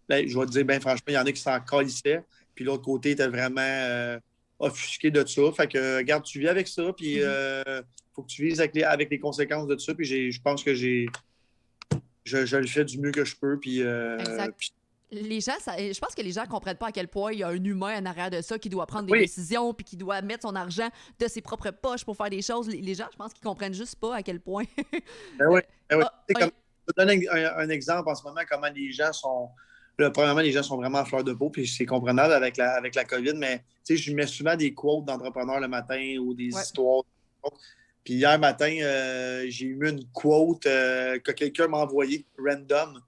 vais te dire, ben franchement, il y en a qui s'en calissaient. Puis l'autre côté était vraiment offusqué de ça. Fait que, regarde, tu vis avec ça, puis faut que tu vives avec les conséquences de ça. Puis je pense que je le fais du mieux que je peux. Puis, exact. Les gens, je pense que les gens ne comprennent pas à quel point il y a un humain en arrière de ça qui doit prendre des décisions puis qui doit mettre son argent de ses propres poches pour faire des choses. Les gens, je pense qu'ils ne comprennent juste pas à quel point. Ben oui. Je vais te donner un exemple en ce moment, comment les gens sont. Là, premièrement, les gens sont vraiment à fleur de peau, puis c'est comprenable avec la COVID, mais je mets souvent des quotes d'entrepreneurs le matin ou des histoires. Puis hier matin, j'ai eu une quote que quelqu'un m'a envoyée, random.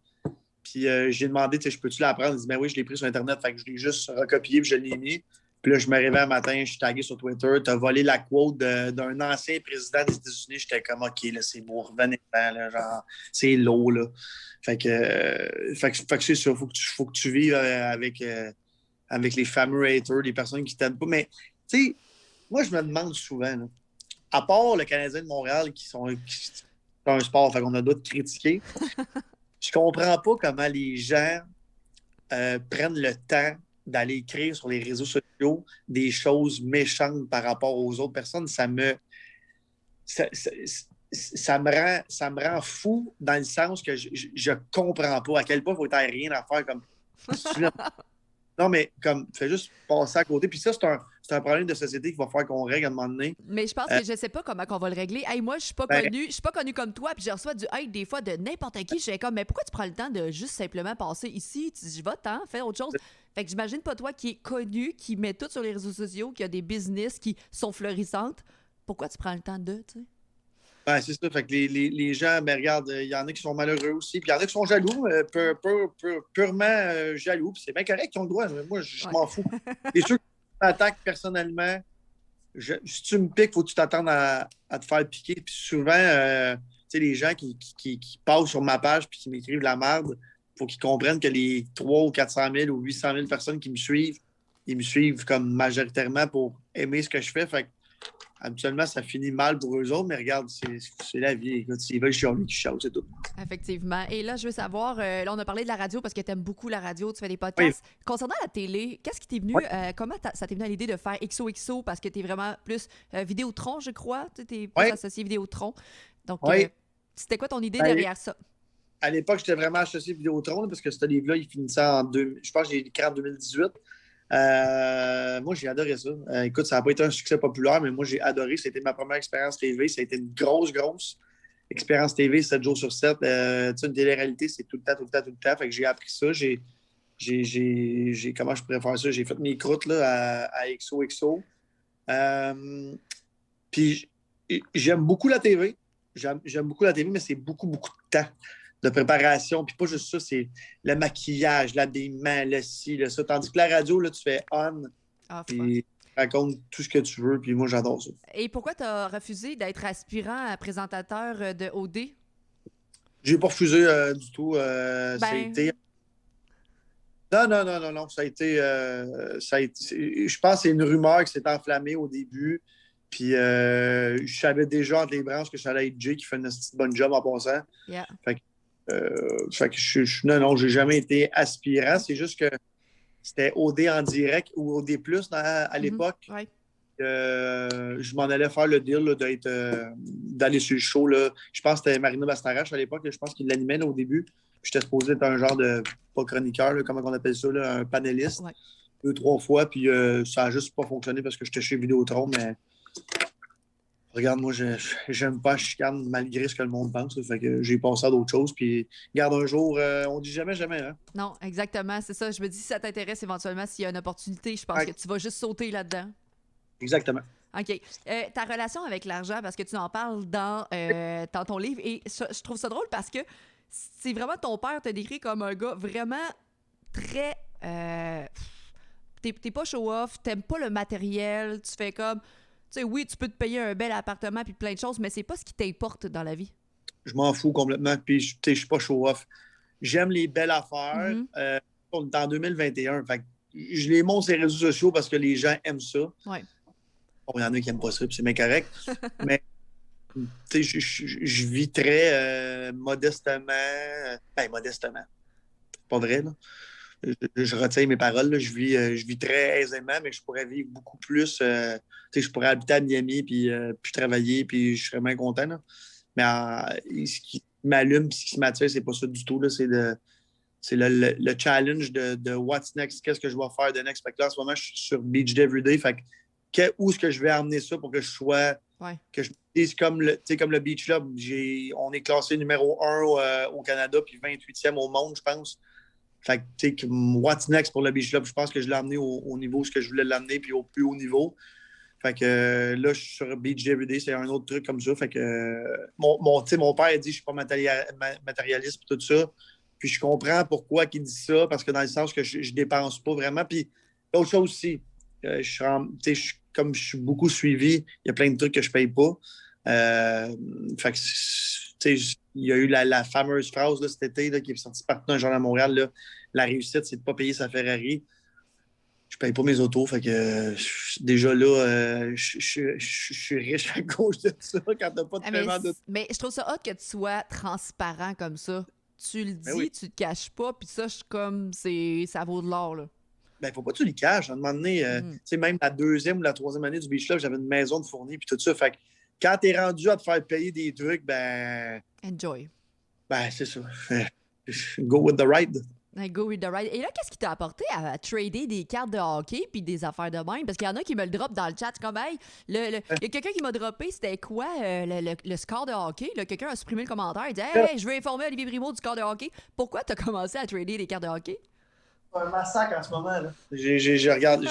Puis j'ai demandé, je peux-tu la prendre? Il dit, ben oui, je l'ai pris sur Internet. Fait que je l'ai juste recopié puis je l'ai mis. Puis là, je me réveille un matin, je suis tagué sur Twitter, tu as volé la quote d'un ancien président des États-Unis. J'étais comme, OK, là, c'est beau, revenez-en, là, genre, c'est low, là. Fait que c'est ça, faut que tu vives avec les fameux haters, les personnes qui t'aiment pas. Mais, tu sais, moi, je me demande souvent, là, à part le Canadien de Montréal qui sont un sport, fait qu'on a d'autres critiquer, je comprends pas comment les gens prennent le temps d'aller écrire sur les réseaux sociaux des choses méchantes par rapport aux autres personnes. Ça, ça- ça me rend fou dans le sens que je comprends pas à quel point il faut être rien à faire comme. Non, mais comme, fais juste passer à côté. Puis ça, c'est un problème de société qu'il va falloir qu'on règle à un moment donné. Mais je pense que je sais pas comment on va le régler. Hey, moi, Ben, je suis pas connue comme toi, puis je reçois du hate des fois de n'importe qui. Je suis comme, mais pourquoi tu prends le temps de juste simplement passer ici? Tu dis, va-t'en, fais autre chose. Fait que j'imagine pas toi qui est connu, qui met tout sur les réseaux sociaux, qui a des business qui sont florissantes. Pourquoi tu prends le temps de, tu sais? ben, c'est ça. Fait que les gens, ben, regarde, il y en a qui sont malheureux aussi. Puis il y en a qui sont jaloux, purement jaloux. Puis c'est bien correct qu'ils ont le droit. Mais moi, je Ouais. m'en fous. Et ceux qui m'attaquent personnellement, si tu me piques, il faut que tu t'attendes à te faire piquer. Puis souvent, tu sais, les gens qui passent sur ma page puis qui m'écrivent de la merde, il faut qu'ils comprennent que les 300 ou 400 000 ou 800 000 personnes qui me suivent, ils me suivent comme majoritairement pour aimer ce que je fais. Fait que, habituellement, ça finit mal pour eux autres, mais regarde, c'est la vie. Écoute, s'ils veulent chialer, qu'ils chialent, c'est tout. Effectivement. Et là, je veux savoir, là, on a parlé de la radio parce que tu aimes beaucoup la radio, tu fais des Oui, podcasts. Concernant la télé, qu'est-ce qui t'est venu, oui, comment ça t'est venu à l'idée de faire XOXO parce que tu es vraiment plus Vidéotron, je crois? Tu es plus oui, associé Vidéotron. Donc, oui. c'était quoi ton idée Ben, derrière ça? à l'époque, j'étais vraiment associé Vidéotron là, parce que ce livre-là, il finissait en 2000. Je pense que j'ai écrit en 2018. Moi, j'ai adoré ça. Écoute, ça n'a pas été un succès populaire, mais moi, j'ai adoré. C'était ma première expérience TV. Ça a été une grosse expérience TV, 7 jours sur 7. Tu sais, une télé-réalité, c'est tout le temps, tout le temps, tout le temps. Fait que j'ai appris ça. Comment je pourrais faire ça? J'ai fait mes croûtes là, à XOXO. Puis j'aime beaucoup la TV. J'aime beaucoup la TV, mais c'est beaucoup de temps de préparation. Puis pas juste ça, c'est le maquillage, l'habillement, le ci, le ça. Tandis que la radio, là, tu fais on, Off. puis tu racontes tout ce que tu veux. Puis moi, j'adore ça. Et pourquoi tu as refusé d'être aspirant à présentateur de OD? J'ai pas refusé du tout. Ça a Ben, été. Non. Ça a été. Je pense que c'est une rumeur qui s'est enflammée au début. Puis je savais déjà entre les branches que ça allait être Jay qui fait une petite bonne job en passant. yeah. Fait que non, j'ai jamais été aspirant. C'est juste que c'était OD en direct ou OD plus à Mhm. l'époque. Ouais. Je m'en allais faire le deal là, d'aller sur le show. Là. Je pense que c'était Marina Bastarache à l'époque. Je pense qu'il l'animait là, au début. Puis j'étais supposé être un genre de, pas chroniqueur, là, comment on appelle ça, là, un panéliste. Ouais. 2, 3 fois. Puis ça n'a juste pas fonctionné parce que j'étais chez Vidéotron. Mais regarde, moi, j'aime pas la chicane malgré ce que le monde pense. Là. Fait que j'ai passé à d'autres choses. Puis, regarde, un jour, on dit jamais, jamais. Hein? Non, exactement, c'est ça. Je me dis, si ça t'intéresse éventuellement, s'il y a une opportunité, je pense Ouais. que tu vas juste sauter là-dedans. Exactement. OK. Ta relation avec l'argent, parce que tu en parles dans ton livre, et je trouve ça drôle parce que c'est vraiment ton père te décrit comme un gars vraiment très... t'es pas show-off, t'aimes pas le matériel, tu fais comme... Tu sais, oui, tu peux te payer un bel appartement puis plein de choses, mais c'est pas ce qui t'importe dans la vie. Je m'en fous complètement. Puis, tu sais, je suis pas show-off. J'aime les belles affaires. Mhm. On est en 2021. Fait que je les montre sur les réseaux sociaux parce que les gens aiment ça. Ouais. Bon, il y en a qui n'aiment pas ça, puis c'est bien correct. Mais tu sais, je vis très modestement. Ben, modestement. C'est pas vrai, là. Je retiens mes paroles. Là. Je vis très aisément, mais je pourrais vivre beaucoup plus. Tu sais, je pourrais habiter à Miami, puis travailler, puis je serais bien content. Là. Mais ce qui m'allume, ce qui m'attire, c'est pas ça du tout. Là. C'est le challenge de what's next, qu'est-ce que je vais faire de next. Fait que là, en ce moment, je suis sur Beach Day Everyday. Fait que où est-ce que je vais amener ça pour que je sois. Ouais. Que je me dise comme le Beach Club. On est classé numéro 1 au Canada, puis 28e au monde, je pense. Fait que, tu sais, what's next pour le Beach Club? Je pense que je l'ai amené au niveau ce que je voulais l'amener, puis au plus haut niveau. Fait que là, je suis sur Beach Day Everyday, c'est un autre truc comme ça. Fait que mon père a dit que je suis pas matérialiste et tout ça. Puis je comprends pourquoi il dit ça, parce que dans le sens que je dépense pas vraiment. Puis l'autre chose aussi, comme je suis beaucoup suivi, il y a plein de trucs que je paye pas. Fait que, il y a eu la fameuse phrase là, cet été là, qui est sortie partout dans le journal à Montréal. Là, la réussite, c'est de ne pas payer sa Ferrari. Je paye pas mes autos. Fait que déjà là, je suis riche à cause de ça quand t'as pas de paiement de. Mais je trouve ça hot que tu sois transparent comme ça. Tu le dis, Oui. tu te caches pas, puis ça, ça vaut de l'or, là. Ben, faut pas que tu les caches. À un moment donné, même la deuxième ou la troisième année du Beach Club, j'avais une maison de fournie puis tout ça. Fait que quand t'es rendu à te faire payer des trucs, Enjoy. C'est ça. Go with the ride. Go with the ride. Et là, qu'est-ce qui t'a apporté à trader des cartes de hockey puis des affaires de même? Parce qu'il y en a qui me le drop dans le chat. Comme, hey, il y a quelqu'un qui m'a droppé, c'était quoi le score de hockey? Là, quelqu'un a supprimé le commentaire. Il dit, hey, je veux informer Olivier Primo du score de hockey. Pourquoi t'as commencé à trader des cartes de hockey? C'est un massacre en ce moment. Là. Je regarde.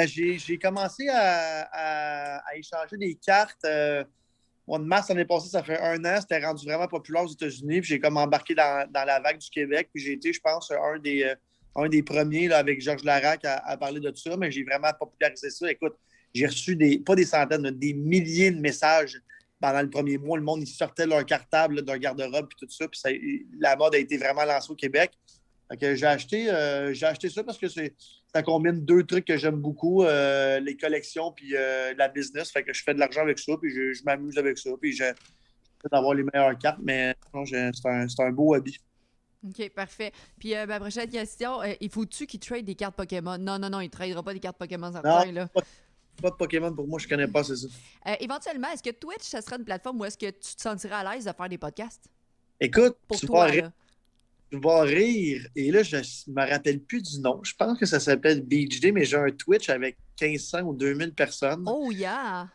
J'ai commencé à échanger des cartes. Au mois de mars l'année passée, ça fait 1 an. C'était rendu vraiment populaire aux États-Unis. Puis j'ai comme embarqué dans la vague du Québec. Puis j'ai été, je pense, un des premiers là, avec Georges Larac à parler de tout ça. Mais j'ai vraiment popularisé ça. Écoute, j'ai reçu pas des centaines, mais des milliers de messages pendant le premier mois. Le monde, ils sortaient leur cartable là, d'un garde-robe puis tout ça. Puis la mode a été vraiment lancée au Québec. Fait que j'ai acheté ça parce que ça combine 2 trucs que j'aime beaucoup, les collections puis la business. Fait que je fais de l'argent avec ça, puis je m'amuse avec ça, puis j'essaie d'avoir les meilleures cartes, mais non, c'est un beau hobby. OK, parfait. Puis ma prochaine question, il faut-tu qu'il trade des cartes Pokémon? Non, il ne tradera pas des cartes Pokémon certains, là. Pas de Pokémon pour moi, je connais pas, c'est ça. Éventuellement, est-ce que Twitch, ça sera une plateforme où est-ce que tu te sentirais à l'aise de faire des podcasts? Écoute, pour toi, là. Tu vas rire. Et là, je me rappelle plus du nom. Je pense que ça s'appelle Beach Day, mais j'ai un Twitch avec 1500 ou 2000 personnes. Oh, yeah!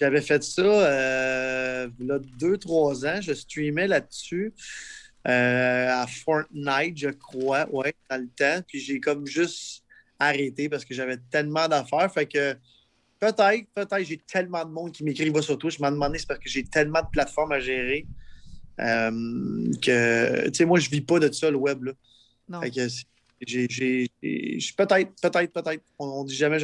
J'avais fait ça il y a 2-3 ans. Je streamais là-dessus à Fortnite, je crois, ouais, dans le temps. Puis j'ai comme juste arrêté parce que j'avais tellement d'affaires. Fait que peut-être, j'ai tellement de monde qui m'écrit va sur Twitch. Je m'en demandais, c'est parce que j'ai tellement de plateformes à gérer. Que, tu sais, moi, je vis pas de ça, le web, là. Non. Fait que peut-être. On dit jamais.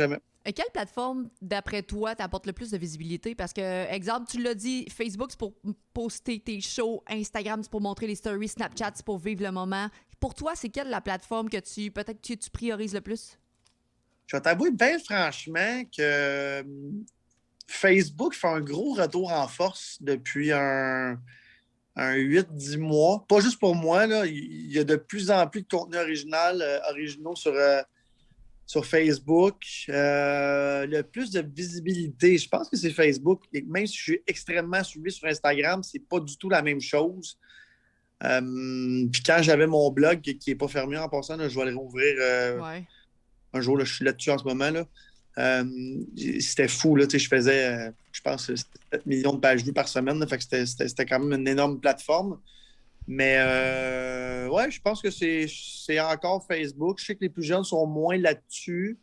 Et quelle plateforme, d'après toi, t'apporte le plus de visibilité? Parce que, exemple, tu l'as dit, Facebook, c'est pour poster tes shows, Instagram, c'est pour montrer les stories, Snapchat, c'est pour vivre le moment. Pour toi, c'est quelle la plateforme que tu priorises le plus? Je vais t'avouer bien franchement que Facebook fait un gros retour en force depuis un 8-10 mois. Pas juste pour moi, là. Il y a de plus en plus de contenus originaux sur Facebook. Le plus de visibilité, je pense que c'est Facebook. Et même si je suis extrêmement suivi sur Instagram, c'est pas du tout la même chose. Puis quand j'avais mon blog qui n'est pas fermé en passant, là, je vais le rouvrir un jour. Là, je suis là-dessus en ce moment. Là. C'était fou. Là, je faisais, je pense, 7 millions de pages vues par semaine. Là, fait que c'était quand même une énorme plateforme. Mais ouais, je pense que c'est encore Facebook. Je sais que les plus jeunes sont moins là-dessus.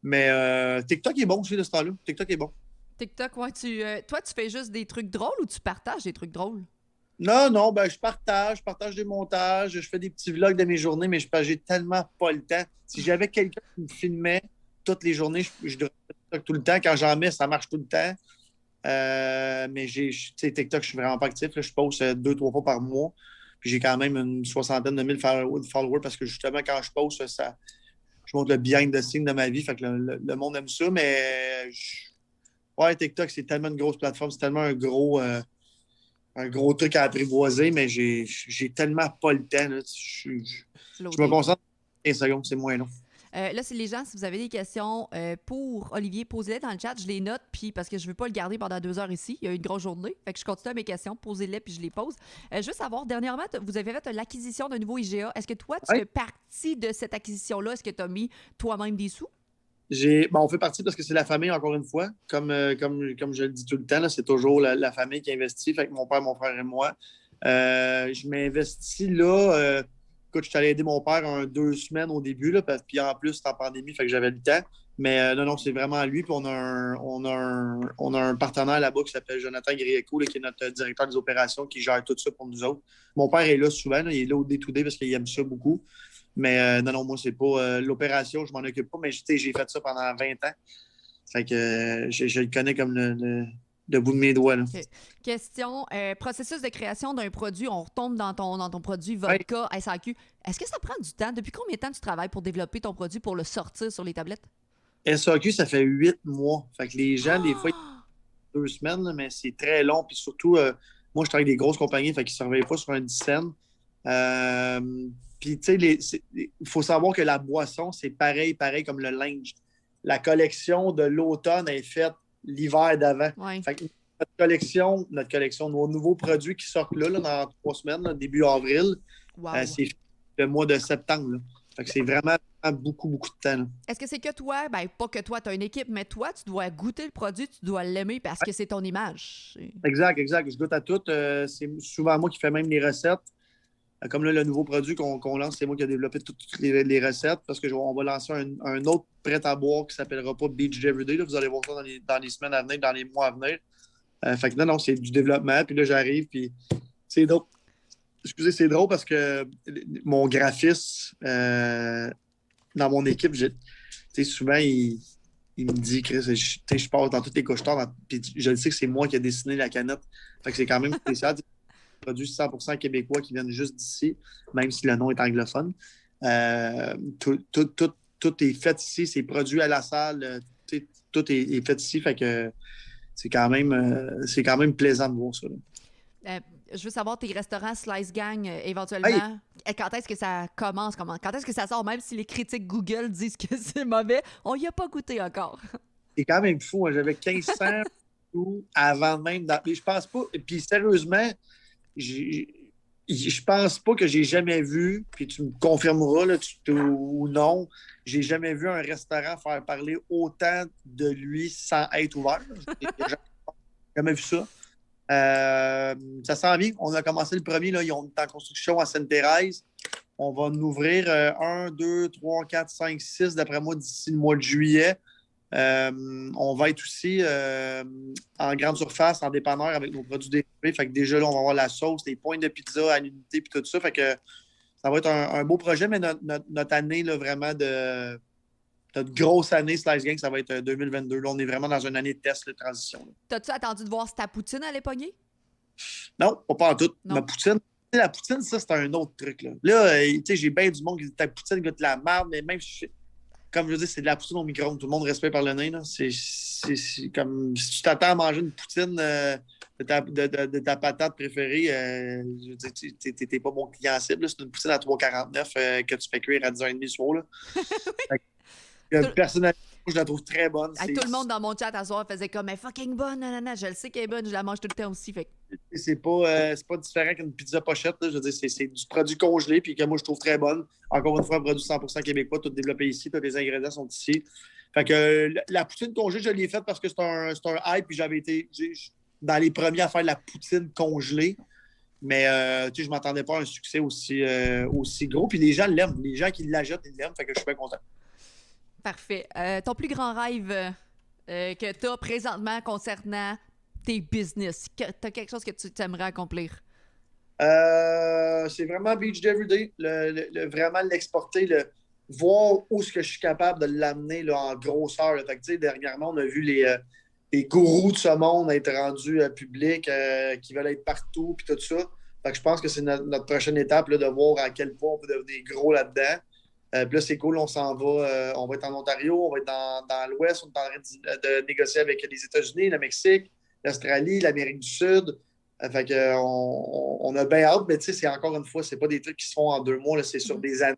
Mais TikTok est bon aussi de ce temps-là. TikTok est bon. TikTok, ouais. Toi, tu fais juste des trucs drôles ou tu partages des trucs drôles? Non, je partage des montages, je fais des petits vlogs de mes journées, mais j'ai tellement pas le temps. Si j'avais quelqu'un qui me filmait toutes les journées, je devrais faire TikTok tout le temps. Quand j'en mets, ça marche tout le temps. Mais TikTok, je suis vraiment pas actif. Là, je poste 2-3 fois par mois. Puis j'ai quand même une 60aine de mille followers parce que justement, quand je poste, je montre le behind the scenes de ma vie. Fait que le monde aime ça. Mais ouais, TikTok, c'est tellement une grosse plateforme, c'est tellement un gros truc à apprivoiser, mais j'ai tellement pas le temps. Là. Je me concentre 15 secondes, c'est moins long. Là, c'est les gens, si vous avez des questions pour Olivier, posez-les dans le chat. Je les note, puis parce que je ne veux pas le garder pendant 2 heures ici. Il y a eu une grosse journée. Fait que je continue à mes questions. Posez-les, puis je les pose. Je veux savoir, dernièrement, vous avez fait l'acquisition d'un nouveau IGA. Est-ce que toi, tu fais partie de cette acquisition-là? Est-ce que tu as mis toi-même des sous? On fait partie parce que c'est la famille, encore une fois. Comme je le dis tout le temps, là, c'est toujours la famille qui investit. Fait que mon père, mon frère et moi. Je m'investis là. Écoute, je suis allé aider mon père 2 semaines au début, là, puis en plus, c'était en pandémie, fait que j'avais le temps. Mais non, c'est vraiment lui. Puis on a un partenaire là-bas qui s'appelle Jonathan Grieco, là, qui est notre directeur des opérations, qui gère tout ça pour nous autres. Mon père est là souvent, là, il est là au day-to-day parce qu'il aime ça beaucoup. Mais non, moi, c'est pas l'opération, je m'en occupe pas, mais j'ai fait ça pendant 20 ans. Fait que je le connais comme le bout de mes doigts. Là. OK. Question, processus de création d'un produit, on retombe dans ton produit Ouais. vodka SAQ. Est-ce que ça prend du temps? Depuis combien de temps tu travailles pour développer ton produit, pour le sortir sur les tablettes? SAQ, ça fait 8 mois. Fait que les gens, des fois, ils Ah! ont 2 semaines, là, mais c'est très long. Puis surtout, moi, je travaille avec des grosses compagnies, fait qu'ils ne surveillent pas sur un dizaine. Puis, tu sais, il faut savoir que la boisson, c'est pareil comme le linge. La collection de l'automne est faite l'hiver d'avant. Ouais. Fait que notre collection, nos nouveaux produits qui sortent là, dans 3 semaines, là, début avril, Wow. c'est le mois de septembre. Là. Fait que c'est vraiment beaucoup, beaucoup de temps. Là. Est-ce que c'est que toi, ben pas que toi, tu as une équipe, mais toi, tu dois goûter le produit, tu dois l'aimer parce que c'est ton image. Exact. Je goûte à tout. C'est souvent moi qui fais même les recettes. Comme là, le nouveau produit qu'on lance, c'est moi qui ai développé toutes les recettes parce qu'on va lancer un autre prêt à boire qui ne s'appellera pas Beach Everyday. Là. Vous allez voir ça dans les semaines à venir, dans les mois à venir. Fait que non, c'est du développement. Puis là, j'arrive, puis c'est drôle. Excusez, c'est drôle parce que mon graphiste dans mon équipe, souvent, il me dit, Chris, je passe dans toutes les couches tard, puis je le sais que c'est moi qui ai dessiné la canette. Fait que c'est quand même spécial. Produits 100% québécois qui viennent juste d'ici, même si le nom est anglophone. Tout est fait ici, c'est produit à la salle, tout est fait ici, fait que c'est quand même plaisant de voir ça. Je veux savoir tes restaurants Slice Gang éventuellement. Hey! Quand est-ce que ça commence? Quand est-ce que ça sort? Même si les critiques Google disent que c'est mauvais, on y a pas goûté encore. C'est quand même fou. Hein. J'avais 1500 avant même. Je pense pas. Puis sérieusement, je pense pas que j'ai jamais vu, puis tu me confirmeras là, ou non, j'ai jamais vu un restaurant faire parler autant de lui sans être ouvert. J'ai jamais vu ça. Ça s'en vient. On a commencé le premier, là, ils ont en construction à Sainte-Thérèse. On va en ouvrir 1, 2, 3, 4, 5, 6, d'après moi, d'ici le mois de juillet. On va être aussi en grande surface, en dépanneur avec nos produits dérivés. Fait que déjà là, on va avoir la sauce, les pointes de pizza à l'unité puis tout ça. Fait que ça va être un beau projet, mais notre année, là, vraiment notre grosse année Slice Gang, ça va être 2022. Là, on est vraiment dans une année de test de transition. Là. T'as-tu attendu de voir si ta poutine allait pogner? Non, pas en tout. Non. Ma poutine, la poutine, ça, c'est un autre truc. Là, j'ai bien du monde qui dit ta poutine goûte la merde, mais même comme je veux dire, c'est de la poutine au micro-ondes. Tout le monde respecte par le nez. Là. C'est comme si tu t'attends à manger une poutine de ta patate préférée, je veux dire, t'es pas mon client cible. C'est une poutine à 3,49 que tu fais cuire à 10h30 le soir. Là. Personnellement, je la trouve très bonne. Tout le monde dans mon chat à soir faisait comme « Elle est fucking bonne, nanana. Je le sais qu'elle est bonne, je la mange tout le temps aussi. » Fait. C'est pas différent qu'une pizza pochette. Là. Je veux dire, c'est du produit congelé puis que moi, je trouve très bonne. Encore une fois, un produit 100% québécois, tout développé ici. Tous les ingrédients sont ici. Fait que la poutine congelée, je l'ai faite parce que c'est un hype puis j'avais été dans les premiers à faire la poutine congelée. Mais je ne m'attendais pas à un succès aussi gros. Puis les gens l'aiment. Les gens qui l'achètent, ils l'aiment. Fait que je suis bien content. Parfait. Ton plus grand rêve que tu as présentement concernant tes business? Tu as quelque chose que tu aimerais accomplir? C'est vraiment Beach Everyday. Vraiment l'exporter, voir où est-ce que je suis capable de l'amener là, en grosseur. Fait que, dernièrement, on a vu les gourous de ce monde être rendus publics, qui veulent être partout, puis tout ça. Fait que je pense que c'est notre prochaine étape là, de voir à quel point on peut devenir gros là-dedans. Puis là, c'est cool, on s'en va. On va être en Ontario, on va être dans l'Ouest, on est en train de négocier avec les États-Unis, le Mexique, l'Australie, l'Amérique du Sud. Fait que, on a bien hâte, mais c'est encore une fois, c'est pas des trucs qui se font en 2 mois, là, c'est sur des années.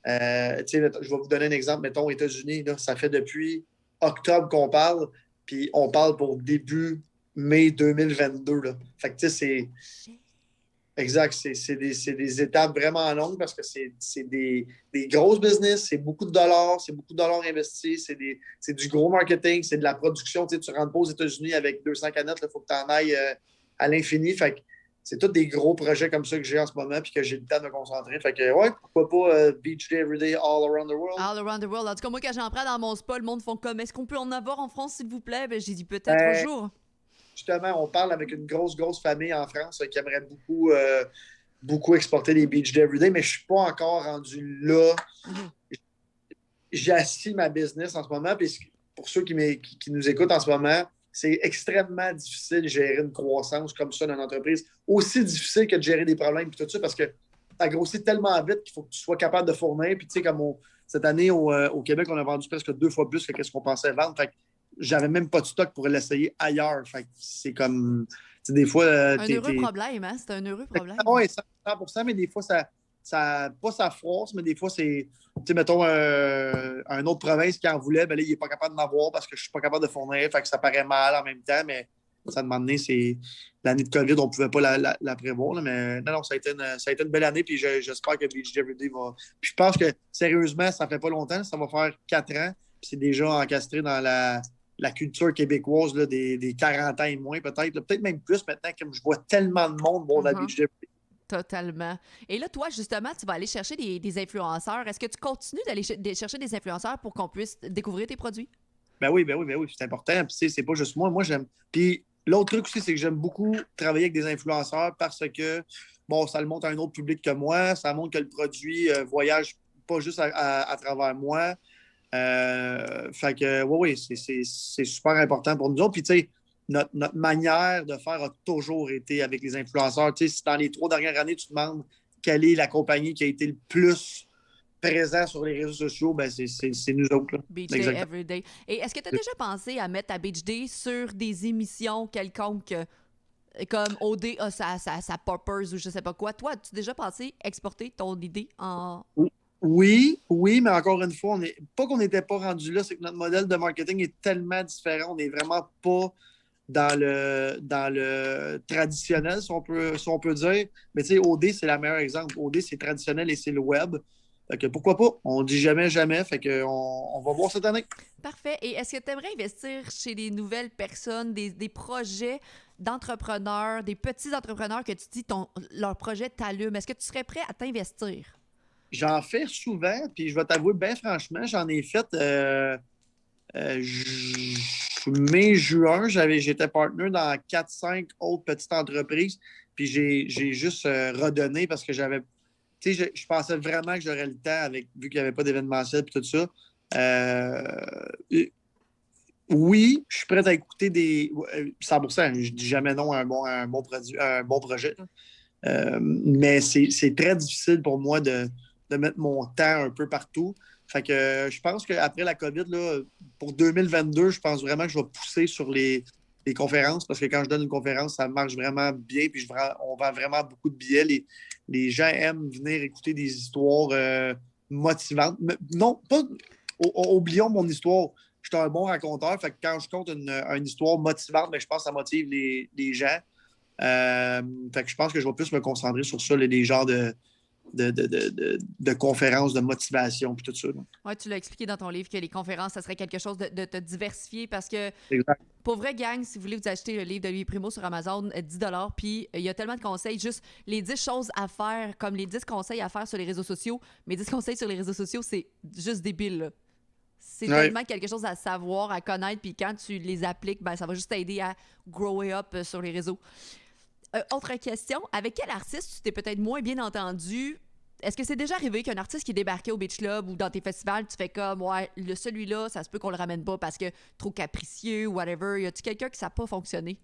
Je vais vous donner un exemple. Mettons, aux États-Unis, là, ça fait depuis octobre qu'on parle, puis on parle pour début mai 2022. Là. Fait que, c'est... Exact, c'est des étapes vraiment longues parce que c'est des grosses business, c'est beaucoup de dollars investis, c'est du gros marketing, c'est de la production. Tu ne rentres pas aux États-Unis avec 200 canettes, il faut que tu en ailles à l'infini. Fait que c'est tous des gros projets comme ça que j'ai en ce moment puis que j'ai le temps de me concentrer. Fait que, ouais, pourquoi pas Beach Day Everyday all around the world. All around the world. En tout cas, moi, quand j'en prends dans mon spa, le monde font comme « Est-ce qu'on peut en avoir en France, s'il vous plaît? » Ben, j'ai dit peut-être un jour. Justement, on parle avec une grosse famille en France qui aimerait beaucoup exporter des Beach Day Everyday, mais je ne suis pas encore rendu là. J'ai assis ma business en ce moment, puis pour ceux qui nous écoutent en ce moment, c'est extrêmement difficile de gérer une croissance comme ça dans une entreprise. Aussi difficile que de gérer des problèmes et tout ça, parce que ça grossit tellement vite qu'il faut que tu sois capable de fournir. Puis tu sais, comme cette année au Québec, on a vendu presque 2 fois plus que ce qu'on pensait vendre. Fait que j'avais même pas de stock pour l'essayer ailleurs. Fait que c'est comme, tu sais, des fois... un heureux problème, hein? C'est un heureux problème. Oui, 100%, mais des fois, pas ça froisse, mais des fois, c'est, tu sais, mettons, un autre province qui en voulait, ben là, il n'est pas capable de m'avoir parce que je ne suis pas capable de fournir, fait que ça paraît mal en même temps, mais ça demande c'est l'année de COVID, on ne pouvait pas la prévoir, là, mais non, ça a été une belle année, puis j'espère que Beach Everyday va... Puis je pense que, sérieusement, ça fait pas longtemps, ça va faire 4 ans, puis c'est déjà encastré dans la culture québécoise là, des 40 ans et moins, peut-être même plus maintenant, comme je vois tellement de monde boire la Beach Everyday. Totalement. Et là, toi, justement, tu vas aller chercher des influenceurs. Est-ce que tu continues d'aller chercher des influenceurs pour qu'on puisse découvrir tes produits? Ben oui, c'est important. Puis, c'est pas juste moi. Moi, j'aime. Puis, l'autre truc aussi, c'est que j'aime beaucoup travailler avec des influenceurs parce que, bon, ça le montre à un autre public que moi. Ça montre que le produit voyage pas juste à travers moi. Fait que, oui, c'est super important pour nous autres. Puis, tu sais, notre manière de faire a toujours été avec les influenceurs. Tu sais, si dans les 3 dernières années, tu te demandes quelle est la compagnie qui a été le plus présent sur les réseaux sociaux, ben c'est nous autres. Là. Beach Day Everyday. Et est-ce que tu as déjà pensé à mettre ta Beach Day sur des émissions quelconques comme OD a sa Poppers ou je sais pas quoi? Toi, as-tu déjà pensé exporter ton idée en... Oui, mais encore une fois, pas qu'on n'était pas rendu là, c'est que notre modèle de marketing est tellement différent. On n'est vraiment pas dans le traditionnel, si on peut dire. Mais tu sais, OD, c'est le meilleur exemple. OD, c'est traditionnel et c'est le web. Fait que pourquoi pas? On dit jamais, jamais. Fait que on va voir cette année. Parfait. Et est-ce que tu aimerais investir chez des nouvelles personnes, des projets d'entrepreneurs, des petits entrepreneurs que tu dis leur projet t'allume? Est-ce que tu serais prêt à t'investir? J'en fais souvent, puis je vais t'avouer, bien franchement, j'en ai fait mai, juin. J'étais partner dans 4-5 autres petites entreprises, puis j'ai juste redonné parce que j'avais. Tu sais, je pensais vraiment que j'aurais le temps, vu qu'il n'y avait pas d'événementiel et tout ça. Oui, je suis prêt à écouter 100%. Je dis jamais non à un bon produit, à un bon projet. Mais c'est très difficile pour moi de mettre mon temps un peu partout. Fait que je pense qu'après la COVID, là, pour 2022, je pense vraiment que je vais pousser sur les conférences parce que quand je donne une conférence, ça marche vraiment bien. Puis on vend vraiment beaucoup de billets. Les gens aiment venir écouter des histoires motivantes. Mais non, pas. Oublions mon histoire. Je suis un bon raconteur. Fait que quand je compte une histoire motivante, mais je pense que ça motive les gens. Fait que je pense que je vais plus me concentrer sur ça, les genres de conférences de motivation et tout ça. Oui, tu l'as expliqué dans ton livre que les conférences, ça serait quelque chose de te diversifier parce que, exact. Pour vrai, gang, si vous voulez vous acheter le livre d'Olivier Primo sur Amazon, 10 puis il y a tellement de conseils, juste les 10 choses à faire, comme les 10 conseils à faire sur les réseaux sociaux. Mais 10 conseils sur les réseaux sociaux, c'est juste débile, là. C'est tellement quelque chose à savoir, à connaître, puis quand tu les appliques, ben, ça va juste t'aider à grower up sur les réseaux. Autre question, avec quel artiste tu t'es peut-être moins bien entendu? Est-ce que c'est déjà arrivé qu'un artiste qui est débarqué au Beach Club ou dans tes festivals, tu fais comme, ouais, celui-là, ça se peut qu'on le ramène pas parce que trop capricieux ou whatever. Y a-tu quelqu'un qui ça n'a pas fonctionné?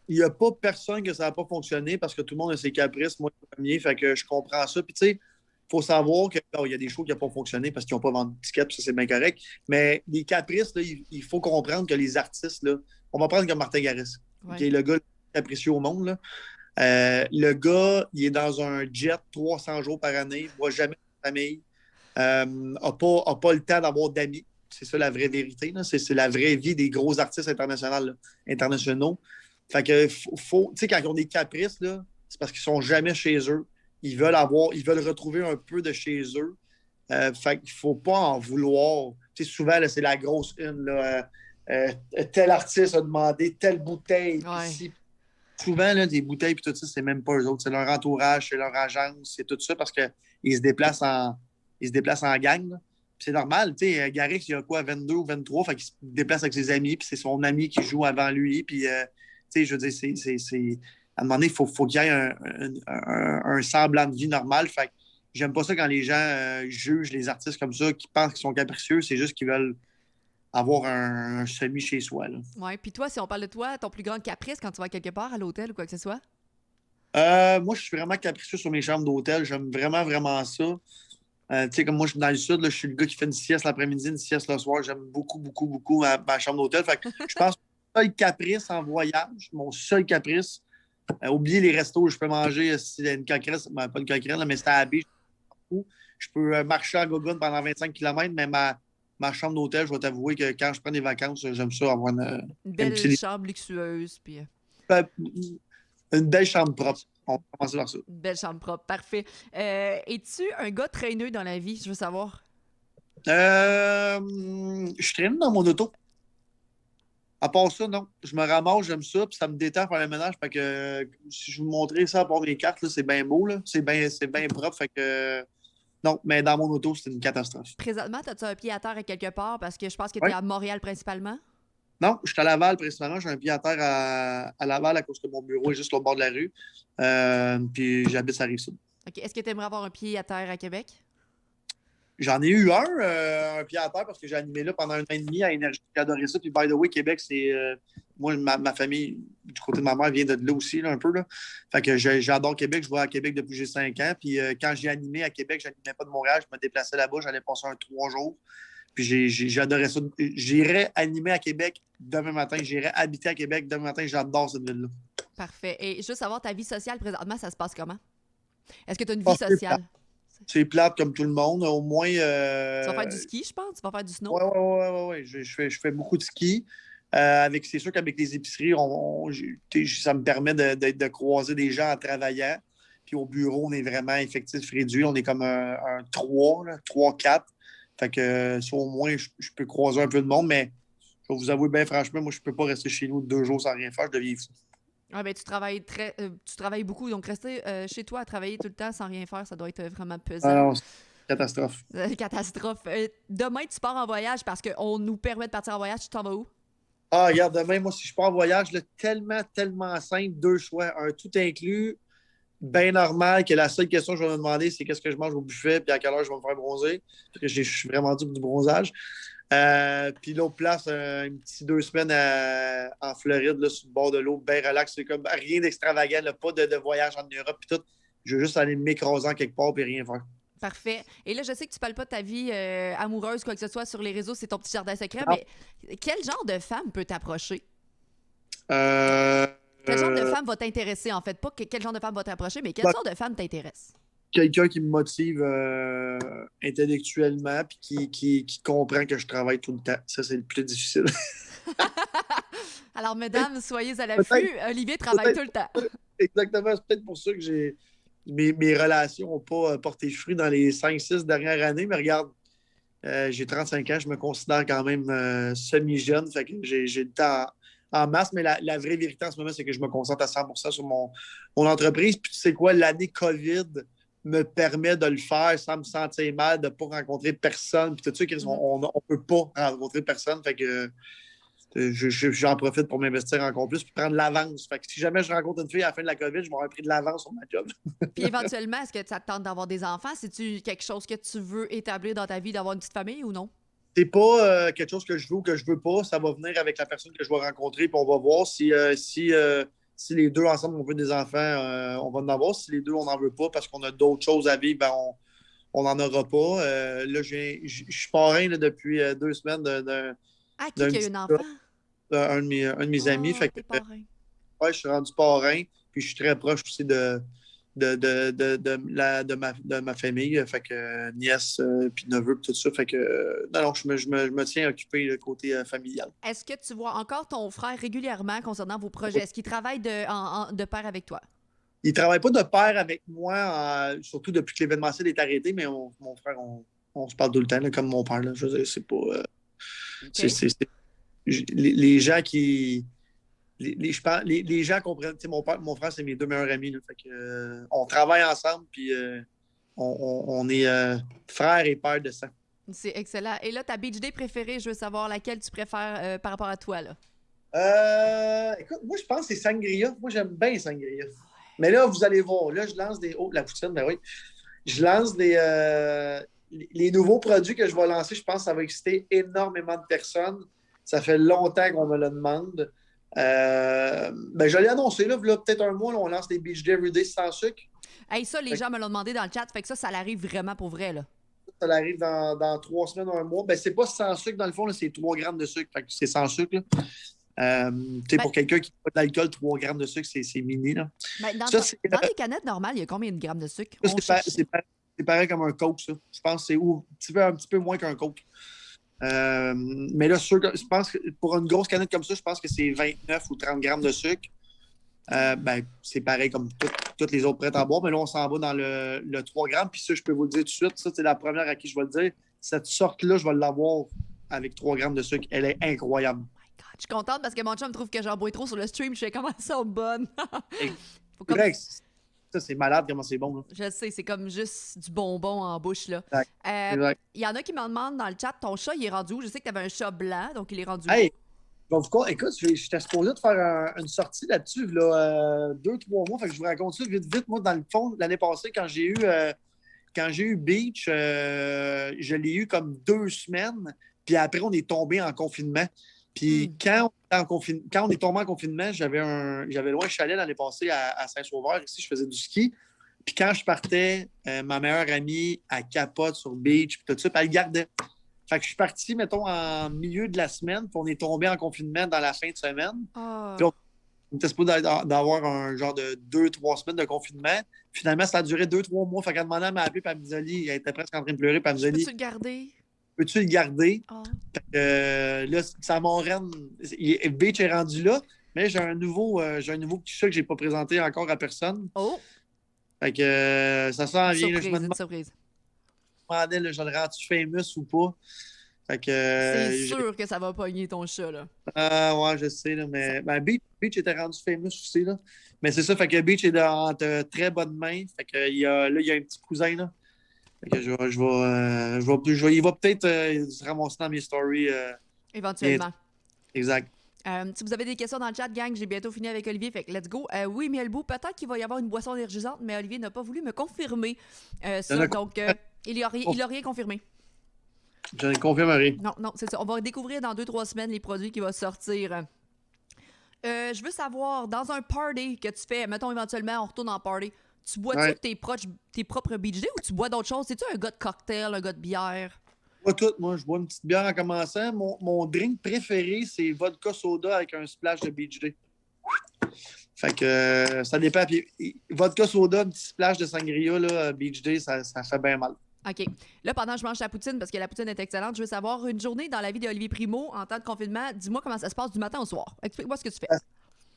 Il n'y a pas personne que ça n'a pas fonctionné parce que tout le monde a ses caprices, moi le premier, fait que je comprends ça. Puis tu sais, il faut savoir qu'il y a des shows qui n'ont pas fonctionné parce qu'ils n'ont pas vendu de tickets, ça c'est bien correct. Mais les caprices, là, il faut comprendre que les artistes, là, on va prendre comme Martin Garrix, qui est le gars le plus capricieux au monde. Là. Le gars, il est dans un jet 300 jours par année, ne voit jamais sa famille, n'a pas le temps d'avoir d'amis. C'est ça la vraie vérité. Là. C'est la vraie vie des gros artistes internationaux. Fait que, tu sais, quand ils ont des caprices, là, c'est parce qu'ils sont jamais chez eux. Ils veulent retrouver un peu de chez eux. Fait qu'il faut pas en vouloir. Tu sais, souvent, là, c'est la grosse une. Là, tel artiste a demandé telle bouteille. Ici. Souvent, là, des bouteilles et tout ça, c'est même pas eux autres. C'est leur entourage, c'est leur agence, c'est tout ça parce qu'ils se déplacent en gang. C'est normal. Tu sais, Garrix, il a quoi, 22 ou 23, fait qu'il se déplace avec ses amis, puis c'est son ami qui joue avant lui. Puis, tu sais, je veux dire, à un moment donné, faut qu'il y ait un semblant de vie normal. Fait que j'aime pas ça quand les gens jugent les artistes comme ça, qui pensent qu'ils sont capricieux. C'est juste qu'ils veulent avoir un semi chez soi. Là. Ouais. Puis toi, si on parle de toi, ton plus grand caprice quand tu vas quelque part à l'hôtel ou quoi que ce soit? Moi, je suis vraiment capricieux sur mes chambres d'hôtel. J'aime vraiment, vraiment ça. Tu sais, comme moi, je suis dans le sud, là, je suis le gars qui fait une sieste l'après-midi, une sieste le soir. J'aime beaucoup, beaucoup, beaucoup ma chambre d'hôtel. Fait que je pense que mon seul caprice en voyage, mon seul caprice, oubliez les restos où je peux manger s'il y a une coquerelle, ben, pas une coquerelle, là, mais c'est à la baie, je peux marcher en gogoune pendant 25 km, mais ma chambre d'hôtel, je vais t'avouer que quand je prends des vacances, j'aime ça avoir Une un belle petit lit. chambre luxueuse, puis Une belle chambre propre. On va commencer par ça. une belle chambre propre. Parfait. Es-tu un gars traîneux dans la vie? Je veux savoir. Je traîne dans mon auto. À part ça, non. Je me ramasse, j'aime ça, puis ça me détend faire le ménage. Fait que si je vous montrais ça à part mes cartes, là, c'est bien beau, là. C'est bien propre. Fait que non, mais dans mon auto, c'est une catastrophe. Présentement, as-tu un pied à terre à quelque part? Parce que je pense que tu Oui. es à Montréal principalement. Non, je suis à Laval principalement. J'ai un pied à terre à Laval à cause que mon bureau est juste au bord de la rue. Puis j'habite à Rive-Sud. OK. Est-ce que tu aimerais avoir un pied à terre à Québec? J'en ai eu un pied à terre parce que j'ai animé là pendant un an et demi à Énergie. J'ai adoré ça. Puis, by the way, Québec, c'est. Moi, ma famille, du côté de ma mère, vient de là aussi, là, un peu. Là. Fait que j'adore Québec. Je vais à Québec depuis que j'ai 5 ans. Puis, quand j'ai animé à Québec, je n'animais pas de Montréal. Je me déplaçais là-bas. J'allais passer 3 jours. Puis, j'adorais ça. J'irais animer à Québec demain matin. J'irais habiter à Québec demain matin. J'adore cette ville-là. Parfait. Et juste savoir, ta vie sociale présentement, ça se passe comment? Est-ce que tu as une Ah, vie sociale? c'est plate comme tout le monde. Au moins. Tu vas faire du ski, je pense? Tu vas faire du snow? Oui, oui, oui, oui. Ouais. Je fais beaucoup de ski. C'est sûr qu'avec les épiceries, ça me permet de croiser des gens en travaillant. Puis au bureau, on est vraiment effectif réduit. On est comme un 3, 3-4. Fait que ça, au moins, je peux croiser un peu de monde. Mais je vais vous avouer, bien franchement, moi, je ne peux pas rester chez nous 2 jours sans rien faire. Je deviens fou. Ah ben, tu travailles beaucoup, donc rester chez toi à travailler tout le temps sans rien faire, ça doit être vraiment pesant. Alors, c'est une catastrophe. Catastrophe. Demain, tu pars en voyage parce qu'on nous permet de partir en voyage. Tu t'en vas où? Ah, regarde, demain, moi, si je pars en voyage, là, tellement, tellement simple, 2 choix. Un tout inclus, bien normal, que la seule question que je vais me demander, c'est qu'est-ce que je mange au buffet, puis à quelle heure je vais me faire bronzer. Parce que je suis vraiment dû pour du bronzage. Puis l'autre place, une petite 2 semaines en Floride, là, sur le bord de l'eau, bien relax. C'est comme rien d'extravagant, là, pas de voyage en Europe, puis tout. Je veux juste aller m'écraser en quelque part, puis rien faire. Parfait. Et là, je sais que tu parles pas de ta vie amoureuse, quoi que ce soit, sur les réseaux, c'est ton petit jardin secret, Non. mais quel genre de femme peut t'approcher? Euh, Quel genre de euh, femme va t'intéresser, en fait? Pas quel genre de femme va t'approcher, mais quel bah, genre de femme t'intéresse? quelqu'un qui me motive intellectuellement, puis qui comprend que je travaille tout le temps. Ça, c'est le plus difficile. Alors, mesdames, soyez à l'affût. Peut-être, Olivier travaille tout le temps. exactement. C'est peut-être pour ça que mes relations n'ont pas porté fruit dans les 5-6 dernières années. Mais regarde, j'ai 35 ans, je me considère quand même semi-jeune. Fait que j'ai le temps en masse. Mais la vraie vérité en ce moment, c'est que je me concentre à 100% sur mon entreprise. Puis tu sais quoi, l'année COVID me permet de le faire sans me sentir mal, de ne pas rencontrer personne. Puis tout ça, on ne peut pas rencontrer personne. Fait que j'en profite pour m'investir encore plus puis prendre l'avance. Fait que si jamais je rencontre une fille à la fin de la COVID, je vais avoir pris de l'avance sur ma job. Puis éventuellement, est-ce que ça te tente d'avoir des enfants? C'est-tu quelque chose que tu veux établir dans ta vie, d'avoir une petite famille ou non? C'est pas quelque chose que je veux ou que je veux pas. Ça va venir avec la personne que je vais rencontrer, puis on va voir si les deux ensemble on veut des enfants, on va en avoir. Si les deux on n'en veut pas parce qu'on a d'autres choses à vivre, ben on n'en aura pas. Là, je suis parrain là, depuis 2 semaines Ah, qui d'un a eu petit un gars, enfant? un de mes amis. Oh, Fait que, t'es parrain. ouais, je suis rendu parrain, puis je suis très proche aussi de ma famille. Fait que nièce, puis neveu, puis tout ça. Fait que non, non, je me tiens occupé le côté familial. Est-ce que tu vois encore ton frère régulièrement concernant vos projets? Est-ce qu'il travaille de pair avec toi? Il ne travaille pas de pair avec moi, surtout depuis que l'événementiel est arrêté, mais mon frère, on se parle tout le temps, là, comme mon père. Là. Je veux dire, c'est pas. OK. Les gens qui. Les gens comprennent. Tu sais, mon frère, c'est mes 2 meilleurs amis. Là, fait que, on travaille ensemble, puis on est frères et pères de sang. C'est excellent. Et là, ta beach day préférée, je veux savoir laquelle tu préfères par rapport à toi, là. Écoute, moi, je pense que c'est Sangria. Moi, j'aime bien Sangria. Mais là, vous allez voir. Là, je lance des. Oh, la poutine, ben oui. Je lance les nouveaux produits que je vais lancer. Je pense que ça va exciter énormément de personnes. Ça fait longtemps qu'on me le demande. Ben, je l'ai annoncé, là, peut-être un mois, là, on lance des Beach Day Everyday sans sucre. Hey, ça, les Fait que gens me l'ont demandé dans le chat, fait que ça l'arrive vraiment pour vrai, là. ça arrive dans 3 semaines ou un mois. Ben, c'est pas sans sucre, dans le fond, là, c'est 3 grammes de sucre. Fait que c'est sans sucre, là. Ben, Pour quelqu'un qui n'a pas d'alcool, 3 grammes de sucre, c'est mini. Là. ben, Ça, c'est dans les canettes normales, il y a combien de grammes de sucre? ça, On c'est cherche. c'est pareil comme un Coke, ça. Je pense que c'est un petit peu moins qu'un Coke. Mais là, je pense que pour une grosse canette comme ça, je pense que c'est 29 ou 30 grammes de sucre. Ben, c'est pareil comme toutes les autres prêtes à boire, mais là, on s'en va dans le 3 grammes. Puis ça, je peux vous le dire tout de suite, ça, c'est la première à qui je vais le dire. Cette sorte-là, je vais l'avoir avec 3 grammes de sucre. Elle est incroyable. Je suis contente parce que mon chum trouve que j'en bois trop sur le stream. Je fais comment ça sont bonnes. Faut C'est comme... vrai que ça, c'est malade comment c'est bon. Là. Je sais, c'est comme juste du bonbon en bouche, là. Exact. Il y en a qui me demandent dans le chat, ton chat, il est rendu où? Je sais que tu avais un chat blanc, donc il est rendu où? Hey, écoute, j'étais supposé de faire une sortie là-dessus, là, 2, 3 mois. Fait que je vous raconte ça vite, vite. Moi, dans le fond, l'année passée, quand j'ai eu Beach, je l'ai eu comme 2 semaines. Puis après, on est tombé en confinement. Puis quand on est tombé en confinement, j'avais loin un chalet l'année passée à Saint-Sauveur. Ici, je faisais du ski. Puis quand je partais, ma meilleure amie, elle capote sur Beach, puis tout ça, puis elle le gardait. Fait que je suis parti, mettons, en milieu de la semaine, puis on est tombé en confinement dans la fin de semaine. Puis on était supposé d'avoir un genre de 2, 3 semaines de confinement. Finalement, ça a duré 2, 3 mois. Fait qu'à un moment donné, elle m'a appelé, puis elle me dit, elle était presque en train de pleurer, puis elle me dit, Peux-tu le garder? peux-tu le garder? Oh. Là, ça m'enraîne. Beach est rendu là, mais j'ai un nouveau petit chat que j'ai pas présenté encore à personne. Oh! Fait que ça s'en vient. Là, je me Une surprise. demandais, là, je le rends-tu famous ou pas? Fait que, c'est sûr que ça va pogner ton chat, là. Ouais, je sais, là, mais ben, Beach était rendu famous aussi. Là. Mais c'est ça, fait que Beach est dans de très bonnes mains. Fait que, il y a un petit cousin. Là. Fait que il va peut-être se ramasser dans mes stories. Éventuellement. Exact. Si vous avez des questions dans le chat, gang, j'ai bientôt fini avec Olivier, fait que let's go. Oui, Mielbou, peut-être qu'il va y avoir une boisson énergisante, mais Olivier n'a pas voulu me confirmer ça, donc il a rien confirmé. Je ne confirmerai. Non, c'est ça. On va découvrir dans 2-3 semaines les produits qui vont sortir. Je veux savoir, dans un party que tu fais, mettons éventuellement, on retourne en party, tu bois-tu tes propres Beach Day ou tu bois d'autres choses? C'est-tu un gars de cocktail, un gars de bière? Pas tout, moi, je bois une petite bière en commençant. Mon drink préféré, c'est vodka soda avec un splash de Beach Day. Fait que ça dépend. Puis, vodka soda, un petit splash de sangria, là, Beach Day, ça fait bien mal. OK. Là, pendant que je mange la poutine, parce que la poutine est excellente, je veux savoir, une journée dans la vie d'Olivier Primo en temps de confinement, dis-moi comment ça se passe du matin au soir. Explique-moi ce que tu fais.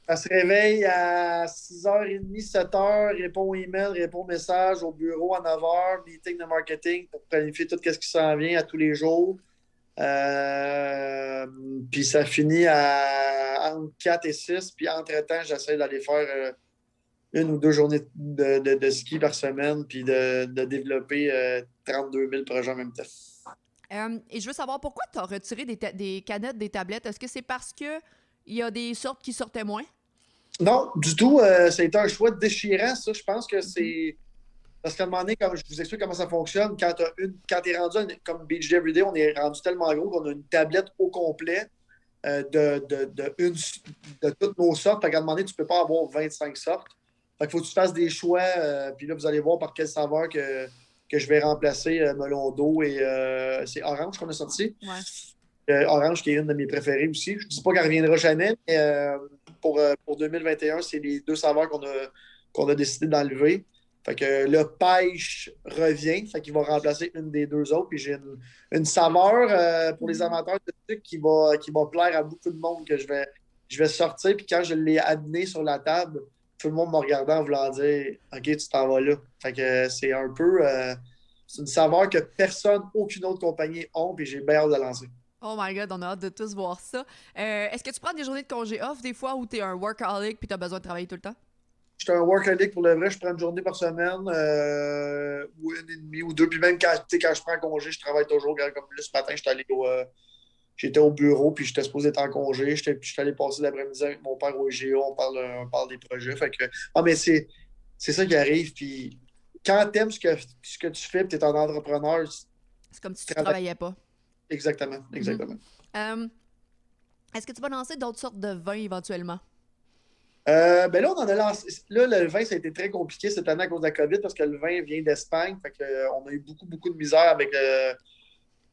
Elle se réveille à 6h30, 7h, répond aux emails, répond aux messages au bureau à 9h, meeting de marketing pour planifier tout ce qui s'en vient à tous les jours. Puis ça finit entre 4 et 6. Puis entre-temps, j'essaie d'aller faire 1 ou 2 journées de ski par semaine puis de développer 32 000 projets en même temps. Et je veux savoir pourquoi tu as retiré des canettes des tablettes. Est-ce que c'est parce que il y a des sortes qui sortaient moins? Non, du tout. Ça a été un choix déchirant, ça. Je pense que c'est. Parce qu'à un moment donné, comme je vous explique comment ça fonctionne, quand tu es rendu comme Beach Day Everyday, on est rendu tellement gros qu'on a une tablette au complet de toutes nos sortes. Fait qu'à un moment donné, tu ne peux pas avoir 25 sortes. Fait qu'il faut que tu fasses des choix. Puis là, vous allez voir par quelle saveur que je vais remplacer melon d'eau et c'est orange qu'on a sorti. Ouais. Orange, qui est une de mes préférées aussi. Je ne dis pas qu'elle ne reviendra jamais, mais pour 2021, c'est les 2 saveurs qu'on a décidé d'enlever. Fait que le pêche revient, fait qu'il va remplacer une des 2 autres. Puis j'ai une saveur pour les amateurs de sucre qui va plaire à beaucoup de monde que je vais sortir. Puis quand je l'ai amené sur la table, tout le monde me regardait en voulant dire « OK, tu t'en vas là ». Fait que c'est un peu... c'est une saveur que aucune autre compagnie n'a, puis j'ai bien hâte de lancer. Oh my God, on a hâte de tous voir ça. Est-ce que tu prends des journées de congé off des fois où tu es un workaholic puis tu as besoin de travailler tout le temps? Je suis un workaholic pour le vrai. Je prends une journée par semaine ou 1 et demie ou 2. Puis même quand je prends congé, je travaille toujours. Comme là, ce matin, je suis j'étais au bureau, puis j'étais supposé être en congé. J'étais allé passer l'après-midi avec mon père au IGA, on parle des projets. Fait que, mais c'est ça qui arrive. Puis quand t'aimes ce que tu fais, tu es un entrepreneur, C'est comme si tu travailles. travaillais pas. Exactement, Mhm. exactement. Est-ce que tu vas lancer d'autres sortes de vins éventuellement? Ben là, on en a lancé. Là, le vin, ça a été très compliqué cette année à cause de la COVID parce que le vin vient d'Espagne. Fait que, on a eu beaucoup, beaucoup de misère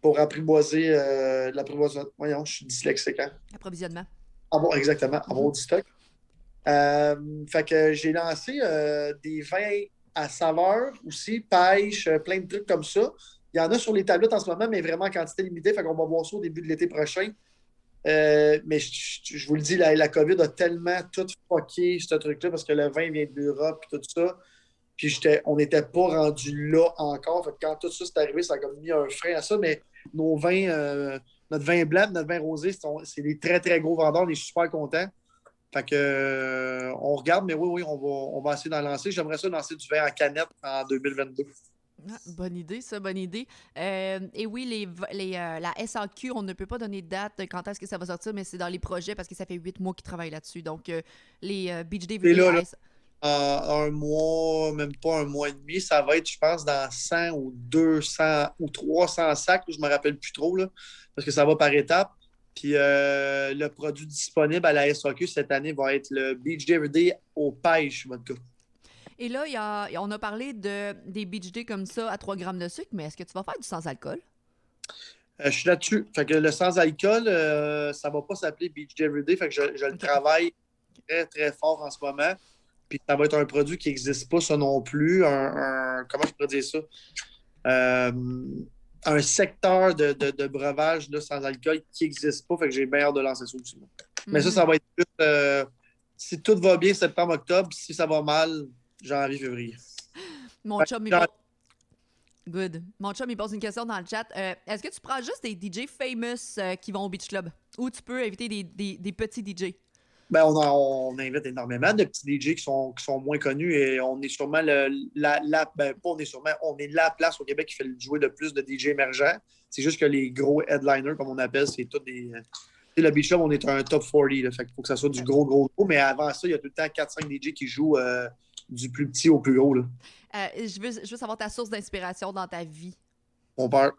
pour apprivoiser l'apprivoisement. Voyons, je suis dyslexique, hein? Approvisionnement. Ah bon, exactement, avoir Mhm. du stock. Fait que j'ai lancé des vins à saveur aussi, pêche, plein de trucs comme ça. Il y en a sur les tablettes en ce moment, mais vraiment en quantité limitée. Fait qu'on va voir ça au début de l'été prochain. Mais je vous le dis, la COVID a tellement tout fucké ce truc-là parce que le vin vient d'Europe et tout ça. Puis on n'était pas rendu là encore. Fait que quand tout ça s'est arrivé, ça a comme mis un frein à ça. Mais nos vins, notre vin blanc, notre vin rosé, c'est des très, très gros vendeurs. On est super contents. Fait que on regarde, mais oui, on va essayer d'en lancer. J'aimerais ça lancer du vin en canette en 2022. Ah, bonne idée, ça, bonne idée. Et oui, la SAQ, on ne peut pas donner de date de quand est-ce que ça va sortir, mais c'est dans les projets parce que ça fait 8 mois qu'ils travaillent là-dessus. Donc, les Beach Day Et là, VDS. en un mois, même pas un mois et demi, ça va être, je pense, dans 100 ou 200 ou 300 sacs, je ne me rappelle plus trop, là, parce que ça va par étapes. Puis le produit disponible à la SAQ cette année va être le Beach Day Everyday au pêche, vodka. Et là, on a parlé des Beach Day comme ça à 3 grammes de sucre, mais est-ce que tu vas faire du sans-alcool? Je suis là-dessus. Fait que le sans-alcool, ça ne va pas s'appeler Beach Day Everyday. Fait que je le OK. travaille très, très fort en ce moment. Puis ça va être un produit qui n'existe pas, ça non plus. Comment je pourrais dire ça? Euh, un secteur de breuvage là, sans alcool qui n'existe pas. Fait que j'ai bien hâte de lancer ça aussi. Mais ça Mhm. va être plus. Si tout va bien, septembre-octobre. Si ça va mal, janvier-février. Mon chum, il pose... Good. Mon chum, il pose une question dans le chat. Est-ce que tu prends juste des DJ famous qui vont au Beach Club? Ou tu peux inviter des petits DJ? Ben, on invite énormément de petits DJ qui sont moins connus et on est sûrement pas on est sûrement, on est la place au Québec qui fait jouer le plus de DJ émergents. C'est juste que les gros headliners, comme on appelle, c'est tous des. Le Beach Club, on est un top 40. Là, fait qu'il faut que ça soit du gros, gros, gros. Mais avant ça, il y a tout le temps 4-5 DJ qui jouent du plus petit au plus gros. Là. Je veux savoir ta source d'inspiration dans ta vie. Mon père.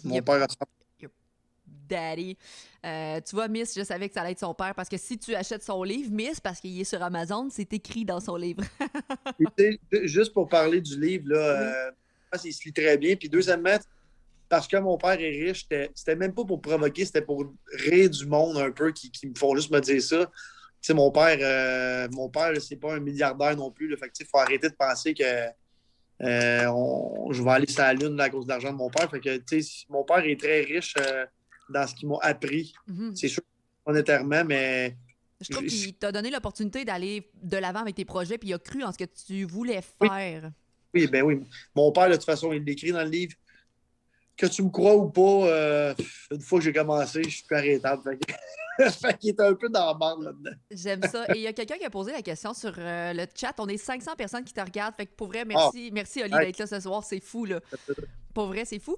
Mon Yep. père a Daddy. Tu vois, Miss, je savais que ça allait être son père parce que si tu achètes son livre, Miss, parce qu'il est sur Amazon, c'est écrit dans son livre. Juste pour parler du livre, là, Oui. je pense qu'il se lit très bien. Puis deuxièmement, parce que mon père est riche, c'était même pas pour provoquer, c'était pour rire du monde un peu qui me font juste me dire ça. Tu sais, mon père, c'est pas un milliardaire non plus. Là, fait que, il faut arrêter de penser que je vais aller sur la lune là, à cause de l'argent de mon père. Fait que, tu sais, mon père est très riche dans ce qu'il m'a appris. Mhm. C'est sûr, monétairement, mais Je trouve qu'il t'a donné l'opportunité d'aller de l'avant avec tes projets, puis il a cru en ce que tu voulais oui, faire. oui, ben oui. Mon père, de toute façon, il l'écrit dans le livre. Que tu me crois ou pas, une fois que j'ai commencé, je suis plus arrêtable. Fait qu'il est un peu dans la barre là-dedans. J'aime ça. Et il y a quelqu'un qui a posé la question sur le chat. On est 500 personnes qui te regardent. Fait que pour vrai, Ah, merci Oli ouais. d'être là ce soir. C'est fou, là. Pour vrai, c'est fou.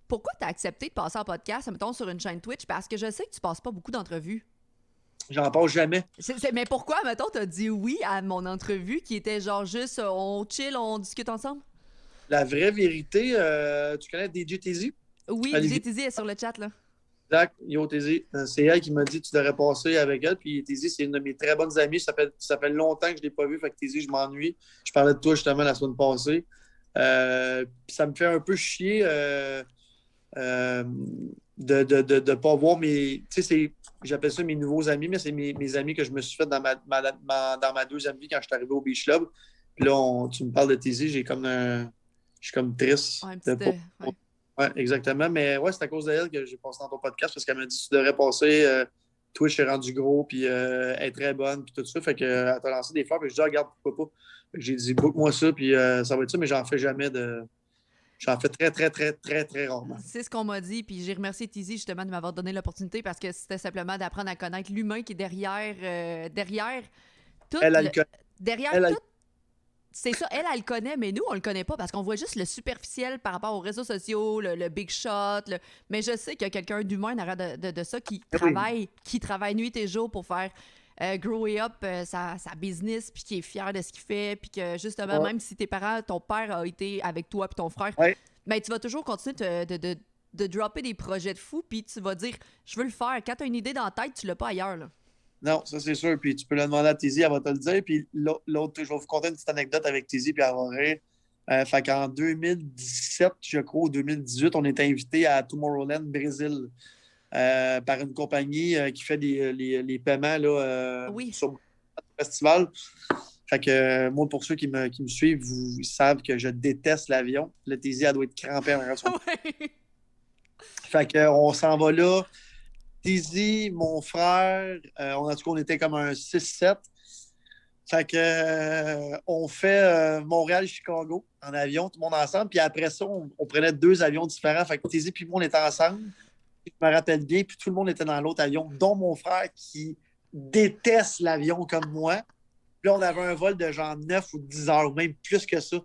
Pourquoi tu as accepté de passer en podcast, mettons, sur une chaîne Twitch? Parce que je sais que tu passes pas beaucoup d'entrevues. J'en passe jamais. Mais pourquoi, mettons, t'as dit oui à mon entrevue qui était genre juste on chill, on discute ensemble? La vraie vérité, tu connais DJ Tizi? Oui, DJ Olivier Tizi est sur le chat, là. Zach, yo Tizi. C'est elle qui m'a dit que tu devrais passer avec elle. Puis Tizi, c'est une de mes très bonnes amies. Ça fait longtemps que je ne l'ai pas vue. Fait que Tizi, je m'ennuie. Je parlais de toi justement la semaine passée. Puis ça me fait un peu chier de pas voir mes. Tu sais, j'appelle ça mes nouveaux amis, mais c'est mes amis que je me suis fait dans ma deuxième vie quand je suis arrivé au Beach Club. Puis là, tu me parles de Tizi, je suis comme triste Ouais, un de petit. pas. Ouais. Ouais, exactement. Mais ouais, c'est à cause d'elle que j'ai passé dans ton podcast parce qu'elle m'a dit que tu devrais passer. Twitch est rendu gros, puis elle est très bonne, puis tout ça. Fait qu'elle t'a lancé des fleurs, puis je dis, ah, regarde, pourquoi pas. Fait que j'ai dit, book-moi ça, puis ça va être ça, mais j'en fais jamais de. J'en fais très, très, très, très, très rarement. C'est ce qu'on m'a dit, puis j'ai remercié Tizi justement de m'avoir donné l'opportunité parce que c'était simplement d'apprendre à connaître l'humain qui est derrière tout Elle, le, elle, derrière elle, tout c'est ça, elle le connaît, mais nous, on le connaît pas parce qu'on voit juste le superficiel par rapport aux réseaux sociaux, le big shot. Mais je sais qu'il y a quelqu'un d'humain derrière de ça qui travaille nuit et jour pour faire grow up sa business, puis qui est fier de ce qu'il fait, puis que justement, Ouais. même si tes parents, ton père a été avec toi puis ton frère, Ouais. ben, tu vas toujours continuer de dropper des projets de fou, puis tu vas dire, je veux le faire. Quand tu as une idée dans la tête, tu l'as pas ailleurs. Là. Non, ça c'est sûr. Puis tu peux le demander à Tizi, elle va te le dire. Puis l'autre, je vais vous conter une petite anecdote avec Tizi, puis elle va rire. Fait qu'en 2017, je crois, ou 2018, on était invité à Tomorrowland, Brésil, par une compagnie qui fait les paiements là, Oui. sur le festival. Fait que moi, pour ceux qui me suivent, vous savent que je déteste l'avion. Le Tizi, elle doit être crampée en son. Ouais. Fait qu'on s'en va là. Tizi, mon frère, en tout cas, on était comme un 6-7. Fait que on fait Montréal-Chicago en avion, tout le monde ensemble. Puis après ça, on prenait 2 avions différents. Fait que Tizi puis moi, on était ensemble. Je me rappelle bien. Puis tout le monde était dans l'autre avion, dont mon frère qui déteste l'avion comme moi. Puis là, on avait un vol de genre 9 ou 10 heures, ou même plus que ça.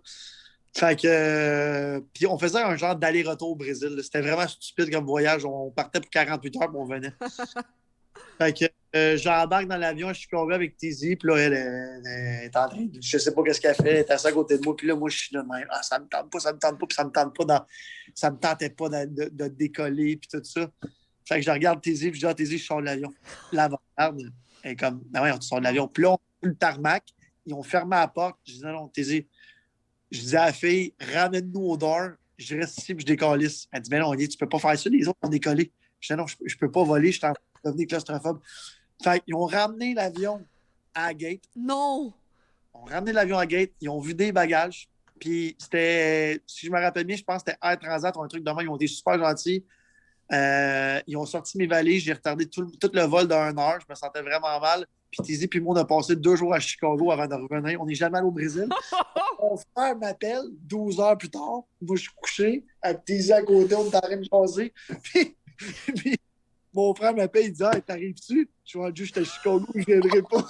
Fait que. Puis on faisait un genre d'aller-retour au Brésil. Là. C'était vraiment stupide comme voyage. On partait pour 48 heures, puis on venait. Fait que j'embarque dans l'avion à Chicago avec Tizi, puis là, elle est en train de. Je sais pas qu'est-ce qu'elle fait, elle est assise à côté de moi, puis là, moi, je suis là de même. Ah, ça me tente pas, ça me tente pas, puis ça me tente pas ça me tentait pas de décoller, puis tout ça. Fait que je regarde Tizi, puis je dis, ah, Tizi, je sors de l'avion. Là, elle regarde, elle est comme, ah ouais, on sort de l'avion. Puis là, on fait le tarmac, ils ont fermé la porte. Je dis, non, non, Tizi. Je dis à la fille, ramène-nous au door, je reste ici, puis je décalisse. Elle dit, mais non, tu peux pas faire ça, les autres ont décollé. Je dis, non, je peux pas voler, je suis en train de devenir claustrophobe. Fait qu'ils ont ramené l'avion à la gate. Non! Ils ont ramené l'avion à la gate. Ils ont vidé les bagages. Puis c'était, si je me rappelle bien, je pense que c'était Air Transat ou un truc de même. Ils ont été super gentils. Ils ont sorti mes valises. J'ai retardé tout le vol d'1 heure. Je me sentais vraiment mal. Puis Tizi puis moi, on a passé 2 jours à Chicago avant de revenir. On n'est jamais allé au Brésil. Mon frère m'appelle 12 heures plus tard. Moi, je suis couché avec Tizi à côté. On est en train de jaser. Puis mon frère m'appelle, il dit, ah, t'arrives-tu? Je suis rendu, j'étais à Chicago, je viendrai pas.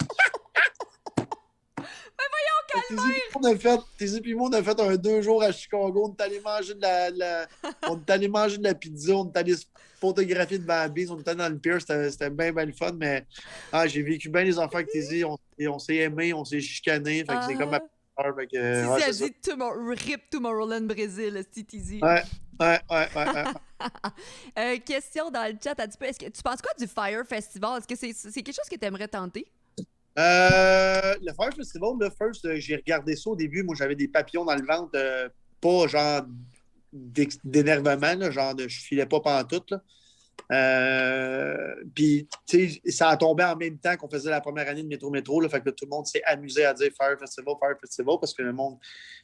Mais voyons, calme! Tizi puis moi, on a fait un 2 jours à Chicago. On est allé manger on est allé manger de la pizza, on est allé se photographier devant la bise, on était dans le pier, c'était bien, bien le fun, mais j'ai vécu bien les affaires avec Tizi. On s'est aimés, on s'est chicanés. Fait que c'est comme ma peur. Fait que, ouais, Tizi a dit RIP Tomorrowland Brésil, c'est Tizi. Ouais. Question dans le chat, est-ce que tu penses quoi du Fire Festival? Est-ce que c'est quelque chose que tu aimerais tenter? Le Fire Festival, là, j'ai regardé ça au début. Moi, j'avais des papillons dans le ventre, pas genre d'énervement, là, genre je filais pas pantoute. Puis, tu sais, ça a tombé en même temps qu'on faisait la première année de Métro, là, fait que tout le monde s'est amusé à dire Fire Festival, parce que le monde,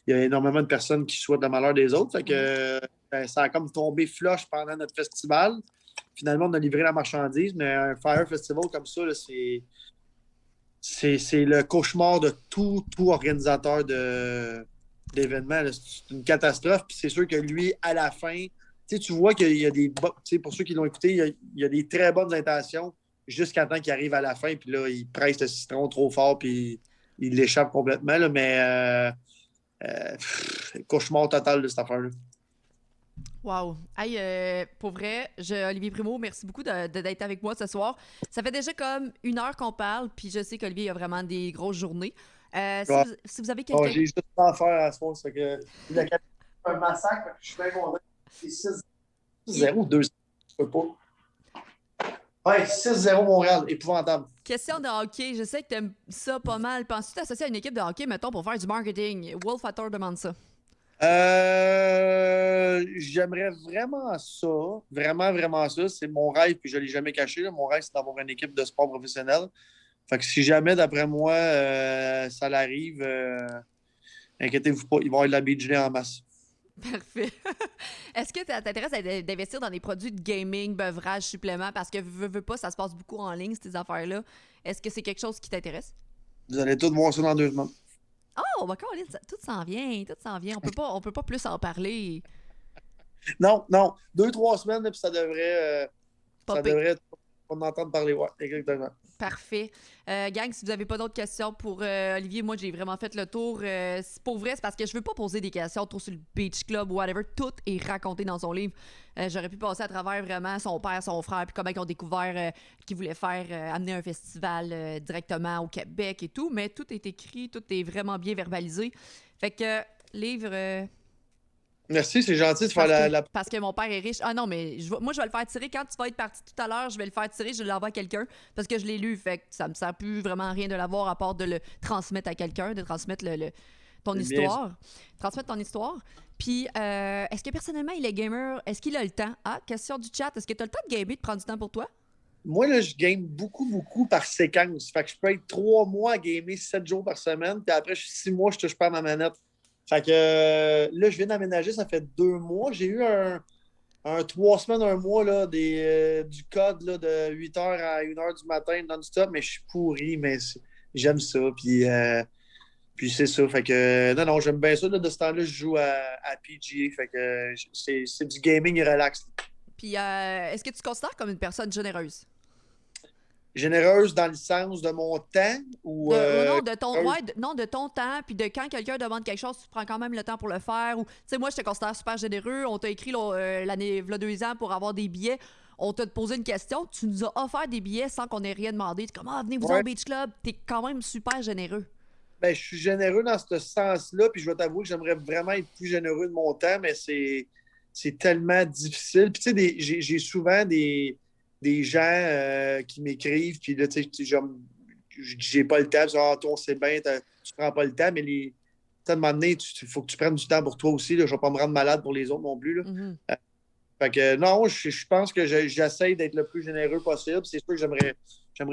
il y a énormément de personnes qui souhaitent le malheur des autres. Fait que ça a comme tombé flush pendant notre festival. Finalement, on a livré la marchandise, mais un Fire Festival comme ça, là, c'est le cauchemar de tout organisateur d'événements. Là. C'est une catastrophe. Puis c'est sûr que lui, à la fin, tu vois qu'il y a des... Pour ceux qui l'ont écouté, il y a des très bonnes intentions jusqu'à temps qu'il arrive à la fin. Puis là, il presse le citron trop fort puis il l'échappe complètement. Là, mais cauchemar total de cette affaire-là. Wow. Hey, pour vrai, Olivier Primo, merci beaucoup d'être avec moi ce soir. Ça fait déjà comme 1 heure qu'on parle, puis je sais qu'Olivier a vraiment des grosses journées. Si vous avez quelqu'un... J'ai juste pas à faire à ce moment. C'est que il a un massacre, je suis bien content. C'est 6-0, 2 je peux pas. Ouais, 6-0 Montréal, épouvantable. Question de hockey, je sais que t'aimes ça pas mal. Penses-tu t'associer à une équipe de hockey, mettons, pour faire du marketing? Wolf Hatter demande ça. J'aimerais vraiment ça. Vraiment, vraiment ça. C'est mon rêve, puis je ne l'ai jamais caché. Là. Mon rêve, c'est d'avoir une équipe de sport professionnel. Fait que si jamais, d'après moi, ça l'arrive, inquiétez-vous pas, il va y avoir de la beach day en masse. Parfait. Est-ce que ça t'intéresse d'investir dans des produits de gaming, beuvrage, suppléments? Parce que veux pas, ça se passe beaucoup en ligne, ces affaires-là. Est-ce que c'est quelque chose qui t'intéresse? Vous allez tous voir ça dans 2 semaines. Oh, bah Caroline, tout s'en vient, tout s'en vient. On peut pas plus en parler. Non, 2-3 semaines, puis ça devrait... Popper. ça devrait On entend parler, ouais, exactement. Parfait. Gang, si vous n'avez pas d'autres questions pour Olivier, moi, j'ai vraiment fait le tour. Pour vrai, c'est parce que je veux pas poser des questions trop sur le Beach Club ou whatever. Tout est raconté dans son livre. J'aurais pu passer à travers vraiment son père, son frère, puis comment ils ont découvert qu'ils voulaient faire amener un festival directement au Québec et tout. Mais tout est écrit, tout est vraiment bien verbalisé. Fait que, livre... Merci, c'est gentil de faire Parce que mon père est riche. Ah non, mais moi, je vais le faire tirer. Quand tu vas être parti tout à l'heure, je vais le faire tirer, je l'envoie à quelqu'un parce que je l'ai lu. Fait que ça me sert plus vraiment à rien de l'avoir à part de le transmettre à quelqu'un, de transmettre ton histoire. Transmettre ton histoire. Puis, est-ce que personnellement, il est gamer? Est-ce qu'il a le temps? Ah, question du chat. Est-ce que tu as le temps de gamer, de prendre du temps pour toi? Moi, là, je game beaucoup par séquence. Fait que je peux être 3 mois à gamer 7 jours par semaine, puis après, 6 mois, je touche pas à ma manette. Fait que là, je viens d'aménager, ça fait 2 mois. J'ai eu un 3 semaines, un mois là, du code là, de 8h à 1h du matin non-stop, mais je suis pourri, mais j'aime ça. Puis c'est ça. Fait que non, j'aime bien ça. Là, de ce temps-là, je joue à PGA. Fait que c'est du gaming relax. Puis est-ce que tu te considères comme une personne généreuse? Généreuse dans le sens de mon temps ou Non, de ton temps, puis de quand quelqu'un demande quelque chose, tu prends quand même le temps pour le faire. Ou, tu sais, moi, je te considère super généreux. On t'a écrit l'année, il y a 2 ans pour avoir des billets. On t'a posé une question, tu nous as offert des billets sans qu'on ait rien demandé. Tu es comme, venez-vous au Beach Club. T'es quand même super généreux. Ben, je suis généreux dans ce sens-là, puis je vais t'avouer que j'aimerais vraiment être plus généreux de mon temps, mais c'est tellement difficile. Puis, tu sais, j'ai souvent des gens qui m'écrivent, puis là, tu sais, j'ai pas le temps. Toi, on sait bien, tu prends pas le temps, mais à un moment donné, il faut que tu prennes du temps pour toi aussi. Là. Je vais pas me rendre malade pour les autres non plus. Là. Mm-hmm. Fait que non, je pense que j'essaie d'être le plus généreux possible. C'est sûr que j'aimerais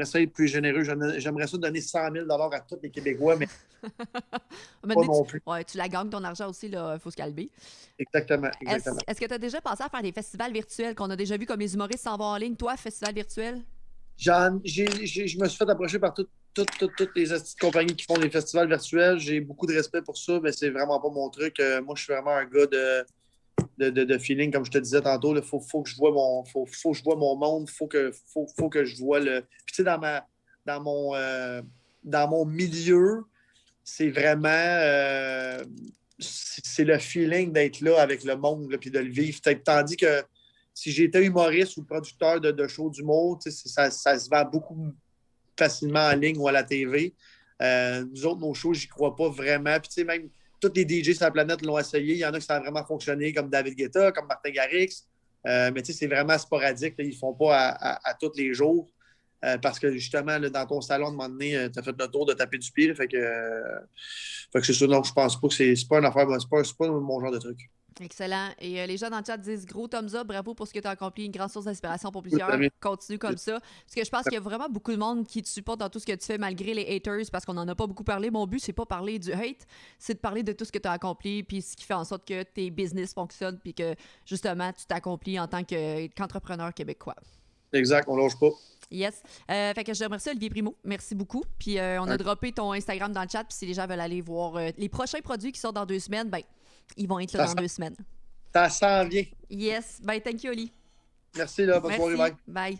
ça être plus généreux. J'aimerais ça donner 100 000 à tous les Québécois, mais pas non plus. Ouais, tu la gagnes ton argent aussi, il faut se calmer. Exactement. Est-ce que tu as déjà pensé à faire des festivals virtuels qu'on a déjà vu comme les humoristes s'en vont en ligne? Toi, festival virtuel? Je me suis fait approcher par toutes les compagnies qui font des festivals virtuels. J'ai beaucoup de respect pour ça, mais c'est vraiment pas mon truc. Moi, je suis vraiment un gars de feeling, comme je te disais tantôt. Il faut que je vois faut que je vois mon monde. Faut que je vois le. Puis tu sais, dans mon milieu, c'est vraiment c'est le feeling d'être là avec le monde puis de le vivre. Tandis que si j'étais humoriste ou producteur de shows d'humour, ça se vend beaucoup facilement en ligne ou à la TV. Nous autres, nos shows, j'y crois pas vraiment. Puis, tu sais, même tous les DJ sur la planète l'ont essayé. Il y en a qui ça a vraiment fonctionné, comme David Guetta, comme Martin Garrix. Mais tu sais, c'est vraiment sporadique. Là. Ils ne font pas à tous les jours. Parce que justement, là, dans ton salon, à un moment donné, tu as fait le tour de taper du pied. Là, fait que c'est ça. Donc, je pense pas que c'est pas une affaire. C'est pas mon genre de truc. Excellent. Et les gens dans le chat disent gros thumbs up, bravo pour ce que tu as accompli, une grande source d'inspiration pour plusieurs. Continue comme ça. Parce que je pense qu'il y a vraiment beaucoup de monde qui te supporte dans tout ce que tu fais malgré les haters, parce qu'on n'en a pas beaucoup parlé. Mon but, c'est pas parler du hate, c'est de parler de tout ce que tu as accompli, puis ce qui fait en sorte que tes business fonctionnent, puis que justement, tu t'accomplis en tant qu'entrepreneur québécois. Exact, on lâche pas. Yes. Fait que je remercie Olivier Primo. Merci beaucoup. Puis on a droppé ton Instagram dans le chat, puis si les gens veulent aller voir les prochains produits qui sortent dans 2 semaines, ben ils vont être là dans 2 semaines. Ça s'en vient. Yes. Bye, thank you, Oli. Merci, là. Bonne soirée. Bye. Bye.